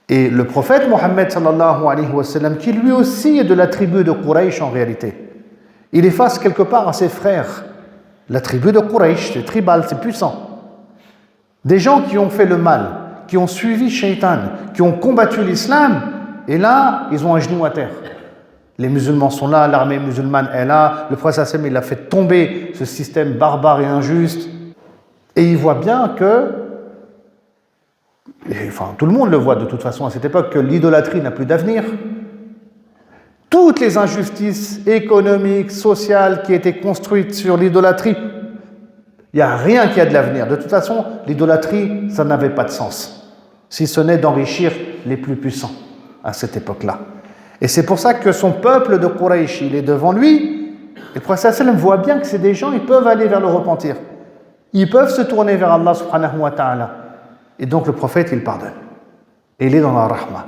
Et le prophète Mohammed sallallahu alayhi wa sallam, qui lui aussi est de la tribu de Quraysh en réalité, il est face quelque part à ses frères. La tribu de Quraysh, c'est tribal, c'est puissant. Des gens qui ont fait le mal, qui ont suivi Shaitan, qui ont combattu l'islam, et là, ils ont un genou à terre. Les musulmans sont là, l'armée musulmane est là, le prophète sallam, il a fait tomber ce système barbare et injuste, et il voit bien que, tout le monde le voit de toute façon à cette époque, que l'idolâtrie n'a plus d'avenir. Toutes les injustices économiques, sociales qui étaient construites sur l'idolâtrie, il n'y a rien qui a de l'avenir. De toute façon, l'idolâtrie, ça n'avait pas de sens, si ce n'est d'enrichir les plus puissants à cette époque-là. Et c'est pour ça que son peuple de Quraysh, il est devant lui, et le prophète sallam voit bien que c'est des gens, ils peuvent aller vers le repentir. Ils peuvent se tourner vers Allah subhanahu wa ta'ala. Et donc le prophète, il pardonne. Et il est dans la rahma.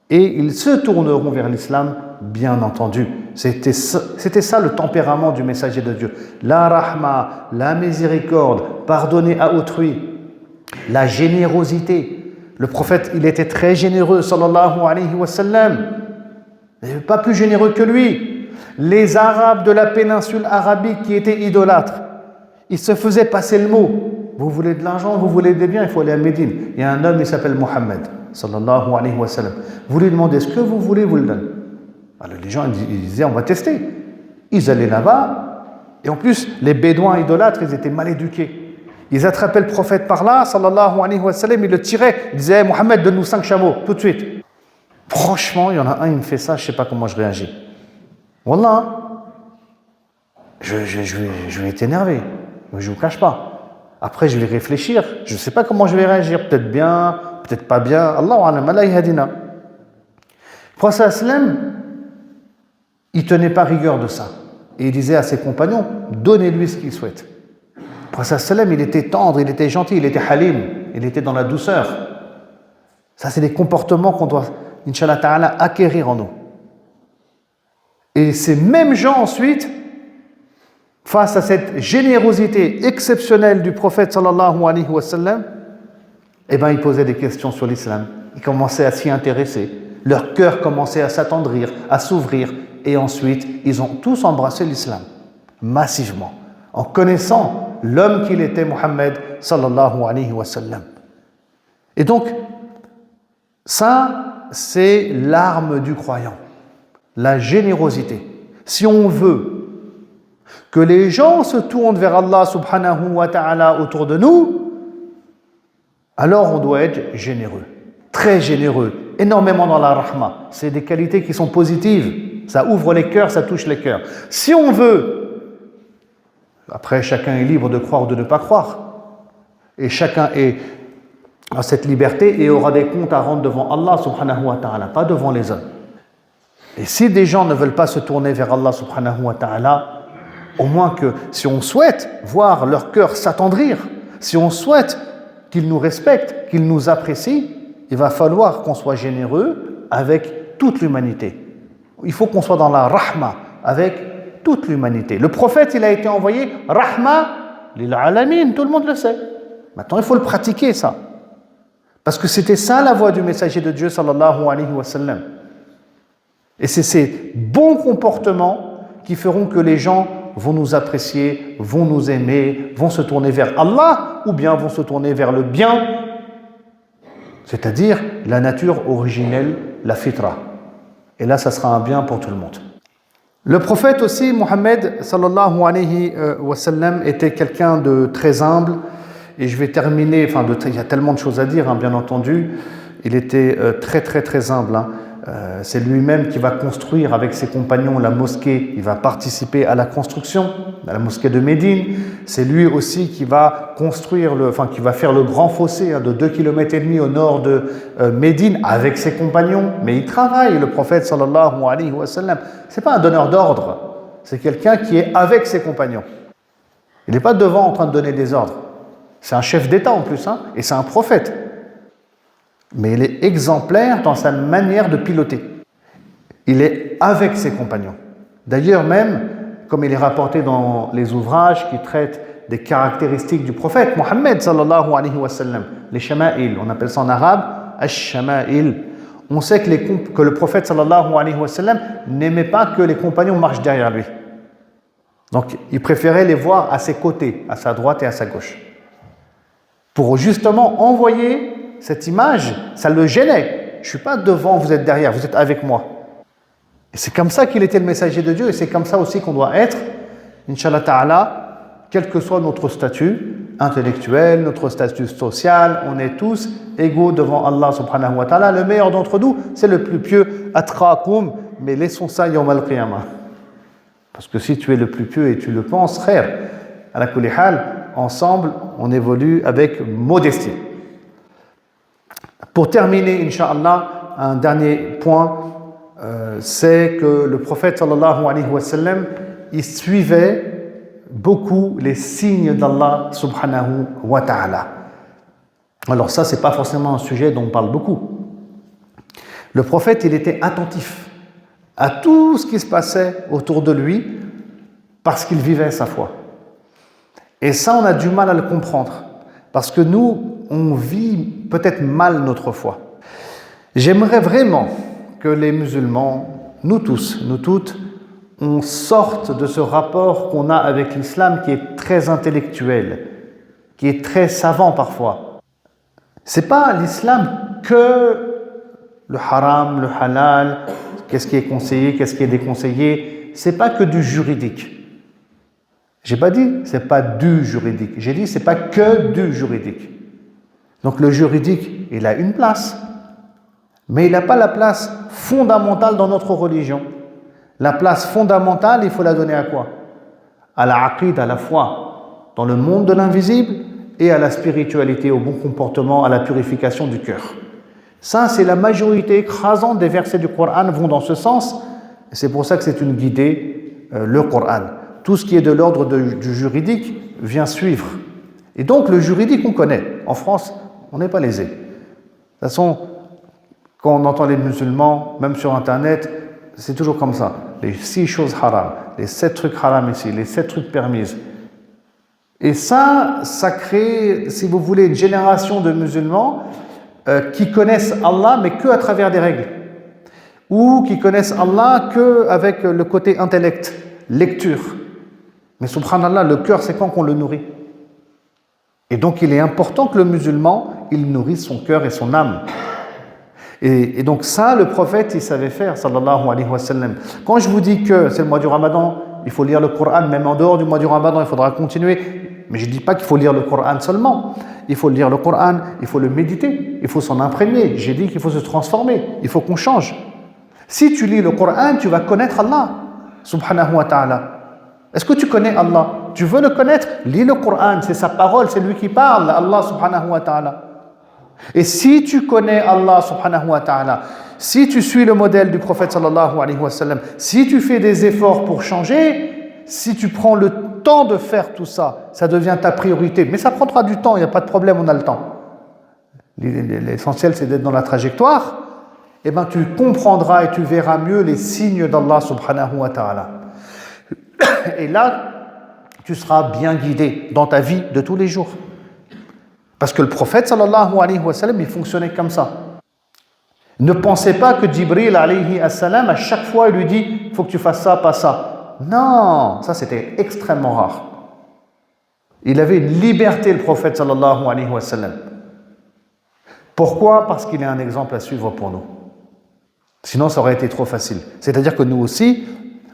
Et ils se tourneront vers l'islam, bien entendu. C'était ça le tempérament du messager de Dieu. La rahma, la miséricorde, pardonner à autrui, la générosité. Le prophète, il était très généreux, sallallahu alayhi wa sallam. Il n'y avait pas plus généreux que lui. Les Arabes de la péninsule arabique qui étaient idolâtres, ils se faisaient passer le mot. Vous voulez de l'argent, vous voulez des biens, il faut aller à Médine. Il y a un homme, il s'appelle Mohammed, sallallahu alayhi wa sallam. Vous lui demandez ce que vous voulez, vous le donnez. Alors les gens, ils disaient, on va tester. Ils allaient là-bas, et en plus, les bédouins idolâtres, ils étaient mal éduqués. Ils attrapaient le prophète par là, sallallahu alayhi wa sallam, ils le tiraient. Ils disaient, Mohammed, donne-nous 5 chameaux, tout de suite. Franchement, il y en a un, il me fait ça, je ne sais pas comment je réagis. Wallah, je vais être énervé, je ne vous cache pas. Après, je vais réfléchir, je ne sais pas comment je vais réagir, peut-être bien, peut-être pas bien. Allahu a'lam, Allah yahdina. Le prophète sallam, il ne tenait pas rigueur de ça. Et il disait à ses compagnons, donnez-lui ce qu'il souhaite. Le prophète sallam, il était tendre, il était gentil, il était halim, il était dans la douceur. Ça, c'est des comportements qu'on doit, Inch'Allah ta'ala, acquérir en nous. Et ces mêmes gens ensuite, face à cette générosité exceptionnelle du prophète sallallahu alayhi wa sallam, eh bien, ils posaient des questions sur l'islam. ils commençaient à s'y intéresser. Leur cœur commençait à s'attendrir, à s'ouvrir. Et ensuite, ils ont tous embrassé l'islam, massivement, en connaissant l'homme qu'il était, Mohammed sallallahu alayhi wa sallam. Et donc, ça, c'est l'arme du croyant, la générosité. Si on veut que les gens se tournent vers Allah subhanahu wa ta'ala autour de nous, alors on doit être généreux, très généreux, énormément dans la rahma. C'est des qualités qui sont positives, ça ouvre les cœurs, ça touche les cœurs. Si on veut, après chacun est libre de croire ou de ne pas croire, et chacun a cette liberté et aura des comptes à rendre devant Allah subhanahu wa ta'ala, pas devant les hommes. Et si des gens ne veulent pas se tourner vers Allah subhanahu wa ta'ala, au moins que si on souhaite voir leur cœur s'attendrir, si on souhaite qu'ils nous respectent, qu'ils nous apprécient, il va falloir qu'on soit généreux avec toute l'humanité. Il faut qu'on soit dans la rahma avec toute l'humanité. Le prophète, il a été envoyé rahma lil alamin, tout le monde le sait. Maintenant, il faut le pratiquer, ça. Parce que c'était ça la voie du messager de Dieu sallallahu alayhi wa sallam. Et c'est ces bons comportements qui feront que les gens vont nous apprécier, vont nous aimer, vont se tourner vers Allah ou bien vont se tourner vers le bien, c'est-à-dire la nature originelle, la fitra. Et là, ça sera un bien pour tout le monde. Le prophète aussi, Mohammed sallallahu alayhi wa sallam, était quelqu'un de très humble. Et je vais terminer, il y a tellement de choses à dire, bien entendu. Il était très très très humble. C'est lui-même qui va construire avec ses compagnons la mosquée. Il va participer à la construction de la mosquée de Médine. C'est lui aussi qui va construire, qui va faire le grand fossé de 2,5 km au nord de Médine avec ses compagnons. Mais il travaille, le prophète sallallahu alayhi wa sallam. C'est pas un donneur d'ordre. C'est quelqu'un qui est avec ses compagnons. Il n'est pas devant en train de donner des ordres. C'est un chef d'État en plus, et c'est un prophète. Mais il est exemplaire dans sa manière de piloter. Il est avec ses compagnons. D'ailleurs même, comme il est rapporté dans les ouvrages qui traitent des caractéristiques du prophète Mohammed sallallahu alayhi wa sallam, les shama'il, on appelle ça en arabe ash-shama'il. On sait que le prophète sallallahu alayhi wa sallam n'aimait pas que les compagnons marchent derrière lui. Donc il préférait les voir à ses côtés, à sa droite et à sa gauche. Pour justement envoyer cette image, ça le gênait. Je ne suis pas devant, vous êtes derrière, vous êtes avec moi. Et c'est comme ça qu'il était le messager de Dieu, et c'est comme ça aussi qu'on doit être, Inch'Allah Ta'ala, quel que soit notre statut intellectuel, notre statut social, on est tous égaux devant Allah subhanahu wa ta'ala. Le meilleur d'entre nous, c'est le plus pieux, atraqum, mais laissons ça yawm al-qiyamah. Parce que si tu es le plus pieux et tu le penses, frère, à la kulli hal, ensemble, on évolue avec modestie. Pour terminer, Inch'Allah, un dernier point, c'est que le prophète sallallahu alayhi wa sallam, il suivait beaucoup les signes d'Allah subhanahu wa ta'ala. Alors ça, c'est pas forcément un sujet dont on parle beaucoup. Le prophète, il était attentif à tout ce qui se passait autour de lui parce qu'il vivait sa foi. Et ça, on a du mal à le comprendre parce que nous, on vit peut-être mal notre foi. J'aimerais vraiment que les musulmans, nous tous, nous toutes, on sorte de ce rapport qu'on a avec l'islam qui est très intellectuel, qui est très savant parfois. C'est pas l'islam que le haram, le halal, qu'est-ce qui est conseillé, qu'est-ce qui est déconseillé. C'est pas que du juridique. J'ai pas dit c'est pas du juridique. J'ai dit c'est pas que du juridique. Donc le juridique, il a une place, mais il n'a pas la place fondamentale dans notre religion. La place fondamentale, il faut la donner à quoi? À la aqid, à la foi, dans le monde de l'invisible, et à la spiritualité, au bon comportement, à la purification du cœur. Ça, c'est la majorité écrasante des versets du Coran vont dans ce sens. C'est pour ça que c'est une guidée, le Coran. Tout ce qui est de l'ordre du juridique vient suivre. Et donc, le juridique, on connaît. En France, on n'est pas lésé. De toute façon, quand on entend les musulmans, même sur Internet, c'est toujours comme ça. Les 6 choses haram, les 7 trucs haram ici, les 7 trucs permises. Et ça crée, si vous voulez, une génération de musulmans qui connaissent Allah mais que à travers des règles, ou qui connaissent Allah que avec le côté intellect, lecture. Mais subhanallah, le cœur, c'est quand qu'on le nourrit. Et donc il est important que le musulman, il nourrisse son cœur et son âme. Et donc ça, le prophète, il savait faire, sallallahu alayhi wa sallam. Quand je vous dis que c'est le mois du Ramadan, il faut lire le Coran, même en dehors du mois du Ramadan, il faudra continuer. Mais je ne dis pas qu'il faut lire le Coran seulement. Il faut lire le Coran, il faut le méditer, il faut s'en imprégner. J'ai dit qu'il faut se transformer, il faut qu'on change. Si tu lis le Coran, tu vas connaître Allah, subhanahu wa ta'ala. Est-ce que tu connais Allah? Tu veux le connaître? Lis le Coran, c'est sa parole, c'est lui qui parle, Allah subhanahu wa ta'ala. Et si tu connais Allah subhanahu wa ta'ala, si tu suis le modèle du prophète sallallahu alayhi wa sallam, si tu fais des efforts pour changer, si tu prends le temps de faire tout ça, ça devient ta priorité. Mais ça prendra du temps, il n'y a pas de problème, on a le temps. L'essentiel, c'est d'être dans la trajectoire. Eh bien, tu comprendras et tu verras mieux les signes d'Allah subhanahu wa ta'ala. Et là, tu seras bien guidé dans ta vie de tous les jours. Parce que le prophète sallallahu alayhi wa sallam, il fonctionnait comme ça. Ne pensez pas que Jibril alayhi salam, à chaque fois, il lui dit « il faut que tu fasses ça, pas ça ». Non, ça c'était extrêmement rare. Il avait une liberté, le prophète sallallahu alayhi wa sallam. Pourquoi? Parce qu'il est un exemple à suivre pour nous. Sinon, ça aurait été trop facile. C'est-à-dire que nous aussi,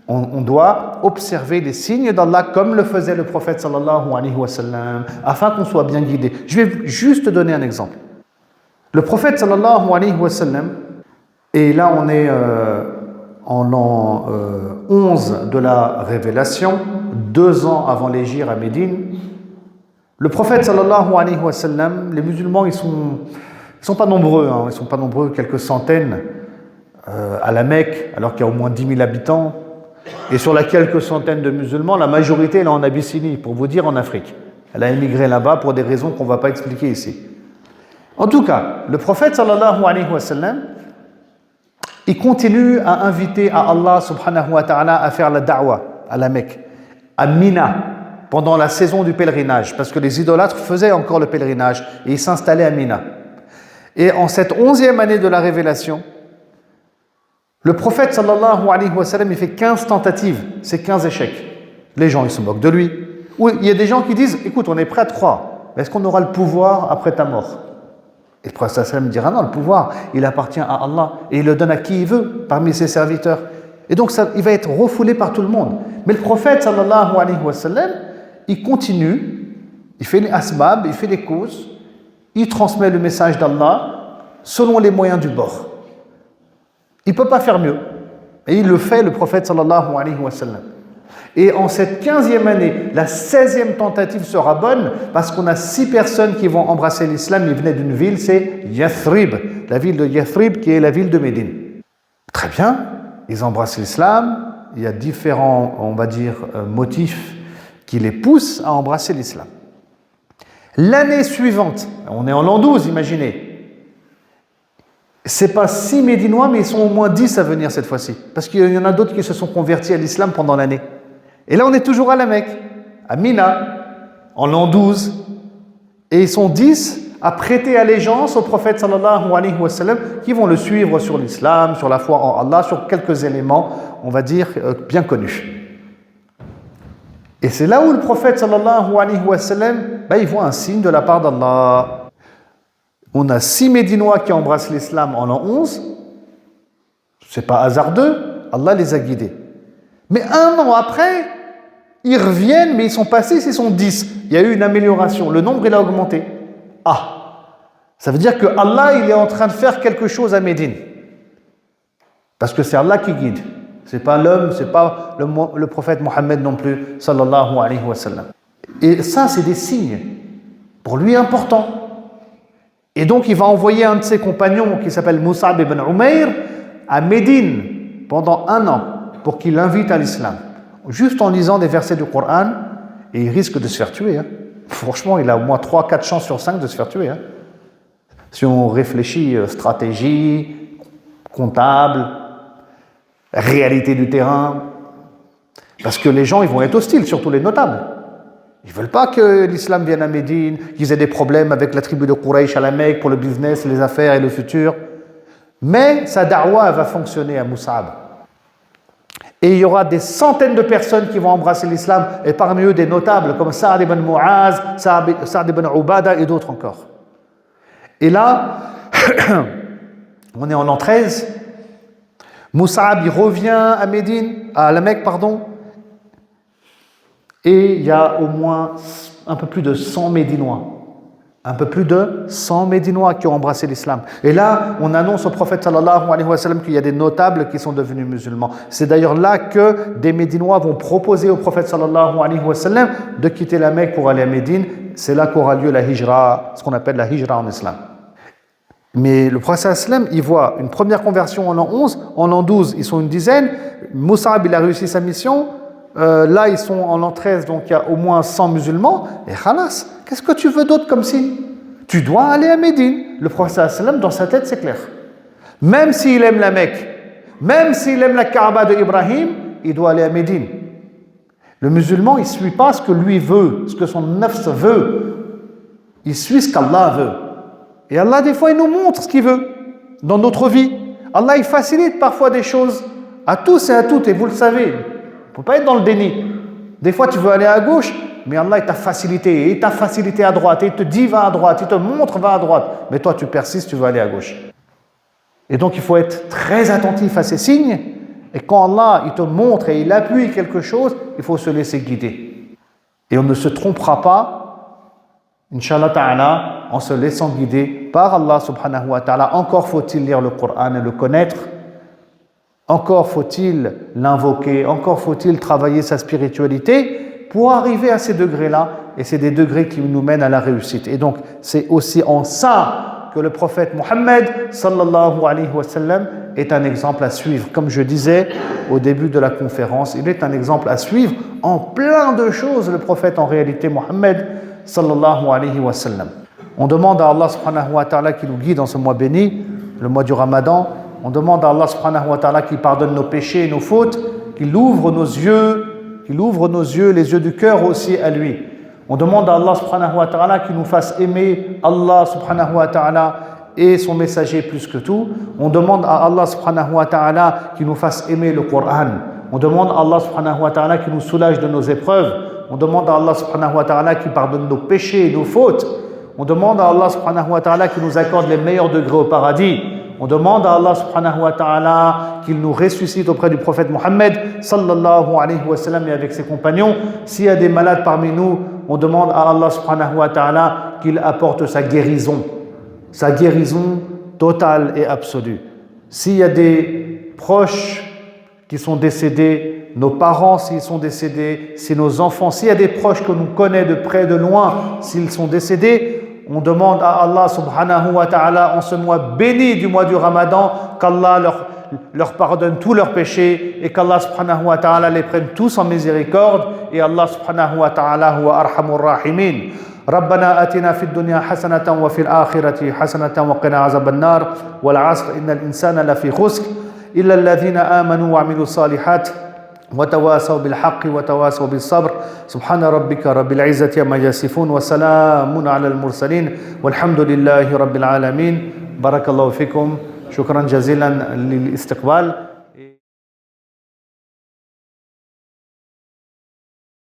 on doit observer les signes d'Allah comme le faisait le prophète sallallahu alayhi wa sallam, afin qu'on soit bien guidé. Je vais juste te donner un exemple. Le prophète sallallahu alayhi wa sallam, et là on est en l'an 11 de la révélation, 2 ans avant l'hégire à Médine. Le prophète sallallahu alayhi wa sallam, les musulmans ils sont pas nombreux, ils sont pas nombreux, quelques centaines à la Mecque, alors qu'il y a au moins 10 000 habitants. Et sur les quelques centaines de musulmans, la majorité elle est en Abyssinie, pour vous dire en Afrique. Elle a émigré là-bas pour des raisons qu'on ne va pas expliquer ici. En tout cas, le prophète sallallahu alayhi wa sallam, il continue à inviter à Allah subhanahu wa ta'ala à faire la da'wa à la Mecque, à Mina, pendant la saison du pèlerinage, parce que les idolâtres faisaient encore le pèlerinage et ils s'installaient à Mina. Et en cette 11e année de la révélation, le prophète sallallahu alayhi wa sallam, il fait 15 tentatives, c'est 15 échecs. Les gens, ils se moquent de lui. Ou il y a des gens qui disent, écoute, on est prêt à te croire, mais est-ce qu'on aura le pouvoir après ta mort? Et le prophète sallam dira, non, le pouvoir, il appartient à Allah et il le donne à qui il veut, parmi ses serviteurs. Et donc, ça, il va être refoulé par tout le monde. Mais le prophète sallallahu alayhi wa sallam, il continue, il fait les asbab, il fait les causes, il transmet le message d'Allah selon les moyens du bord. Il ne peut pas faire mieux. Et il le fait, le prophète sallallahu alayhi wa sallam. Et en cette 15e année, la 16e tentative sera bonne parce qu'on a 6 personnes qui vont embrasser l'islam. Ils venaient d'une ville, c'est Yathrib, la ville de Yathrib qui est la ville de Médine. Très bien, ils embrassent l'islam. Il y a différents, on va dire, motifs qui les poussent à embrasser l'islam. L'année suivante, on est en l'an 12, imaginez. C'est pas 6 Médinois, mais ils sont au moins 10 à venir cette fois-ci. Parce qu'il y en a d'autres qui se sont convertis à l'islam pendant l'année. Et là, on est toujours à la Mecque, à Mina, en l'an 12. Et ils sont 10 à prêter allégeance au prophète sallallahu alayhi wa sallam, qui vont le suivre sur l'islam, sur la foi en Allah, sur quelques éléments, on va dire, bien connus. Et c'est là où le prophète sallallahu alayhi wa sallam, il voit un signe de la part d'Allah. On a 6 Médinois qui embrassent l'islam en l'an 11. C'est pas hasardeux, Allah les a guidés. Mais 1 an après, ils reviennent, mais ils sont pas 6, ils sont 10. Il y a eu une amélioration, le nombre il a augmenté. Ça veut dire que Allah il est en train de faire quelque chose à Médine. Parce que c'est Allah qui guide. C'est pas l'homme, c'est pas le prophète Mohammed non plus, sallallahu alayhi wa sallam. Et ça, c'est des signes, pour lui importants. Et donc, il va envoyer un de ses compagnons qui s'appelle Mus'ab ibn Umayr à Médine pendant 1 an pour qu'il l'invite à l'islam. Juste en lisant des versets du Coran, et il risque de se faire tuer. Franchement, il a au moins 3-4 chances sur 5 de se faire tuer. Si on réfléchit stratégie, comptable, réalité du terrain, parce que les gens ils vont être hostiles, surtout les notables. Ils ne veulent pas que l'islam vienne à Médine, qu'ils aient des problèmes avec la tribu de Quraysh à la Mecque pour le business, les affaires et le futur. Mais sa da'wa va fonctionner à Mus'ab. Et il y aura des centaines de personnes qui vont embrasser l'islam, et parmi eux des notables comme Sa'd ibn Mu'az, Sa'd ibn Ubada et d'autres encore. Et là, on est en l'an 13, Mus'ab il revient à Médine, à la Mecque, pardon, et il y a au moins un peu plus de 100 Médinois. Un peu plus de 100 Médinois qui ont embrassé l'islam. Et là, on annonce au prophète sallallahu alayhi wa sallam qu'il y a des notables qui sont devenus musulmans. C'est d'ailleurs là que des Médinois vont proposer au prophète sallallahu alayhi wa sallam de quitter la Mecque pour aller à Médine. C'est là qu'aura lieu la hijra, ce qu'on appelle la hijra en islam. Mais le prophète sallallahu alayhi wa sallam, il voit une première conversion en l'an 11, en l'an 12, ils sont une dizaine. Mus'ab, il a réussi sa mission. Là, ils sont en l'an 13, donc il y a au moins 100 musulmans. Et khalas, qu'est-ce que tu veux d'autre comme signe? Tu dois aller à Médine. Le prophète sallam, dans sa tête, c'est clair. Même s'il aime la Mecque, même s'il aime la Kaaba de Ibrahim, il doit aller à Médine. Le musulman, il ne suit pas ce que lui veut, ce que son nafs veut. Il suit ce qu'Allah veut. Et Allah, des fois, il nous montre ce qu'il veut dans notre vie. Allah, il facilite parfois des choses à tous et à toutes, et vous le savez. Il ne faut pas être dans le déni. Des fois, tu veux aller à gauche, mais Allah, il t'a facilité. Il t'a facilité à droite. Et il te dit, va à droite. Il te montre, va à droite. Mais toi, tu persistes, tu veux aller à gauche. Et donc, il faut être très attentif à ces signes. Et quand Allah, il te montre et il appuie quelque chose, il faut se laisser guider. Et on ne se trompera pas, Inch'Allah ta'ala, en se laissant guider par Allah subhanahu wa ta'ala. Encore faut-il lire le Coran et le connaître. Encore faut-il l'invoquer, encore faut-il travailler sa spiritualité pour arriver à ces degrés-là, et c'est des degrés qui nous mènent à la réussite. Et donc, c'est aussi en ça que le prophète Mohammed, sallallahu alayhi wa sallam, est un exemple à suivre. Comme je disais au début de la conférence, il est un exemple à suivre en plein de choses, le prophète en réalité Mohammed, sallallahu alayhi wa sallam. On demande à Allah subhanahu wa ta'ala qui nous guide dans ce mois béni, le mois du Ramadan. On demande à Allah subhanahu wa ta'ala qu'il pardonne nos péchés et nos fautes, qu'il ouvre nos yeux, les yeux du cœur aussi à lui. On demande à Allah subhanahu wa ta'ala qu'il nous fasse aimer Allah subhanahu wa ta'ala et son messager plus que tout. On demande à Allah subhanahu wa ta'ala qu'il nous fasse aimer le Coran. On demande à Allah subhanahu wa ta'ala qu'il nous soulage de nos épreuves. On demande à Allah subhanahu wa ta'ala qu'il pardonne nos péchés et nos fautes. On demande à Allah subhanahu wa ta'ala qu'il nous accorde les meilleurs degrés au paradis. On demande à Allah subhanahu wa ta'ala qu'il nous ressuscite auprès du prophète Mohammed sallallahu alayhi wa sallam et avec ses compagnons. S'il y a des malades parmi nous, on demande à Allah subhanahu wa ta'ala qu'il apporte sa guérison totale et absolue. S'il y a des proches qui sont décédés, nos parents s'ils sont décédés, si nos enfants, s'il y a des proches que nous connaissons de près, de loin, s'ils sont décédés, on demande à Allah subhanahu wa ta'ala en ce mois béni du mois du Ramadan qu'Allah leur pardonne tous leurs péchés et qu'Allah subhanahu wa ta'ala les prenne tous en miséricorde et Allah subhanahu wa ta'ala huwa arhamur rahimin. ربنا آتنا في الدنيا حسنة وفي الآخرة حسنة وقنا عذاب النار والعصر إن الإنسان لفي خسر إلا الذين آمنوا وعملوا الصالحات وتواصوا بالحق وتواصوا بالصبر سبحان ربك رب العزة عما يصفون وسلام على المرسلين والحمد لله رب العالمين بارك الله فيكم شكرا جزيلا للاستقبال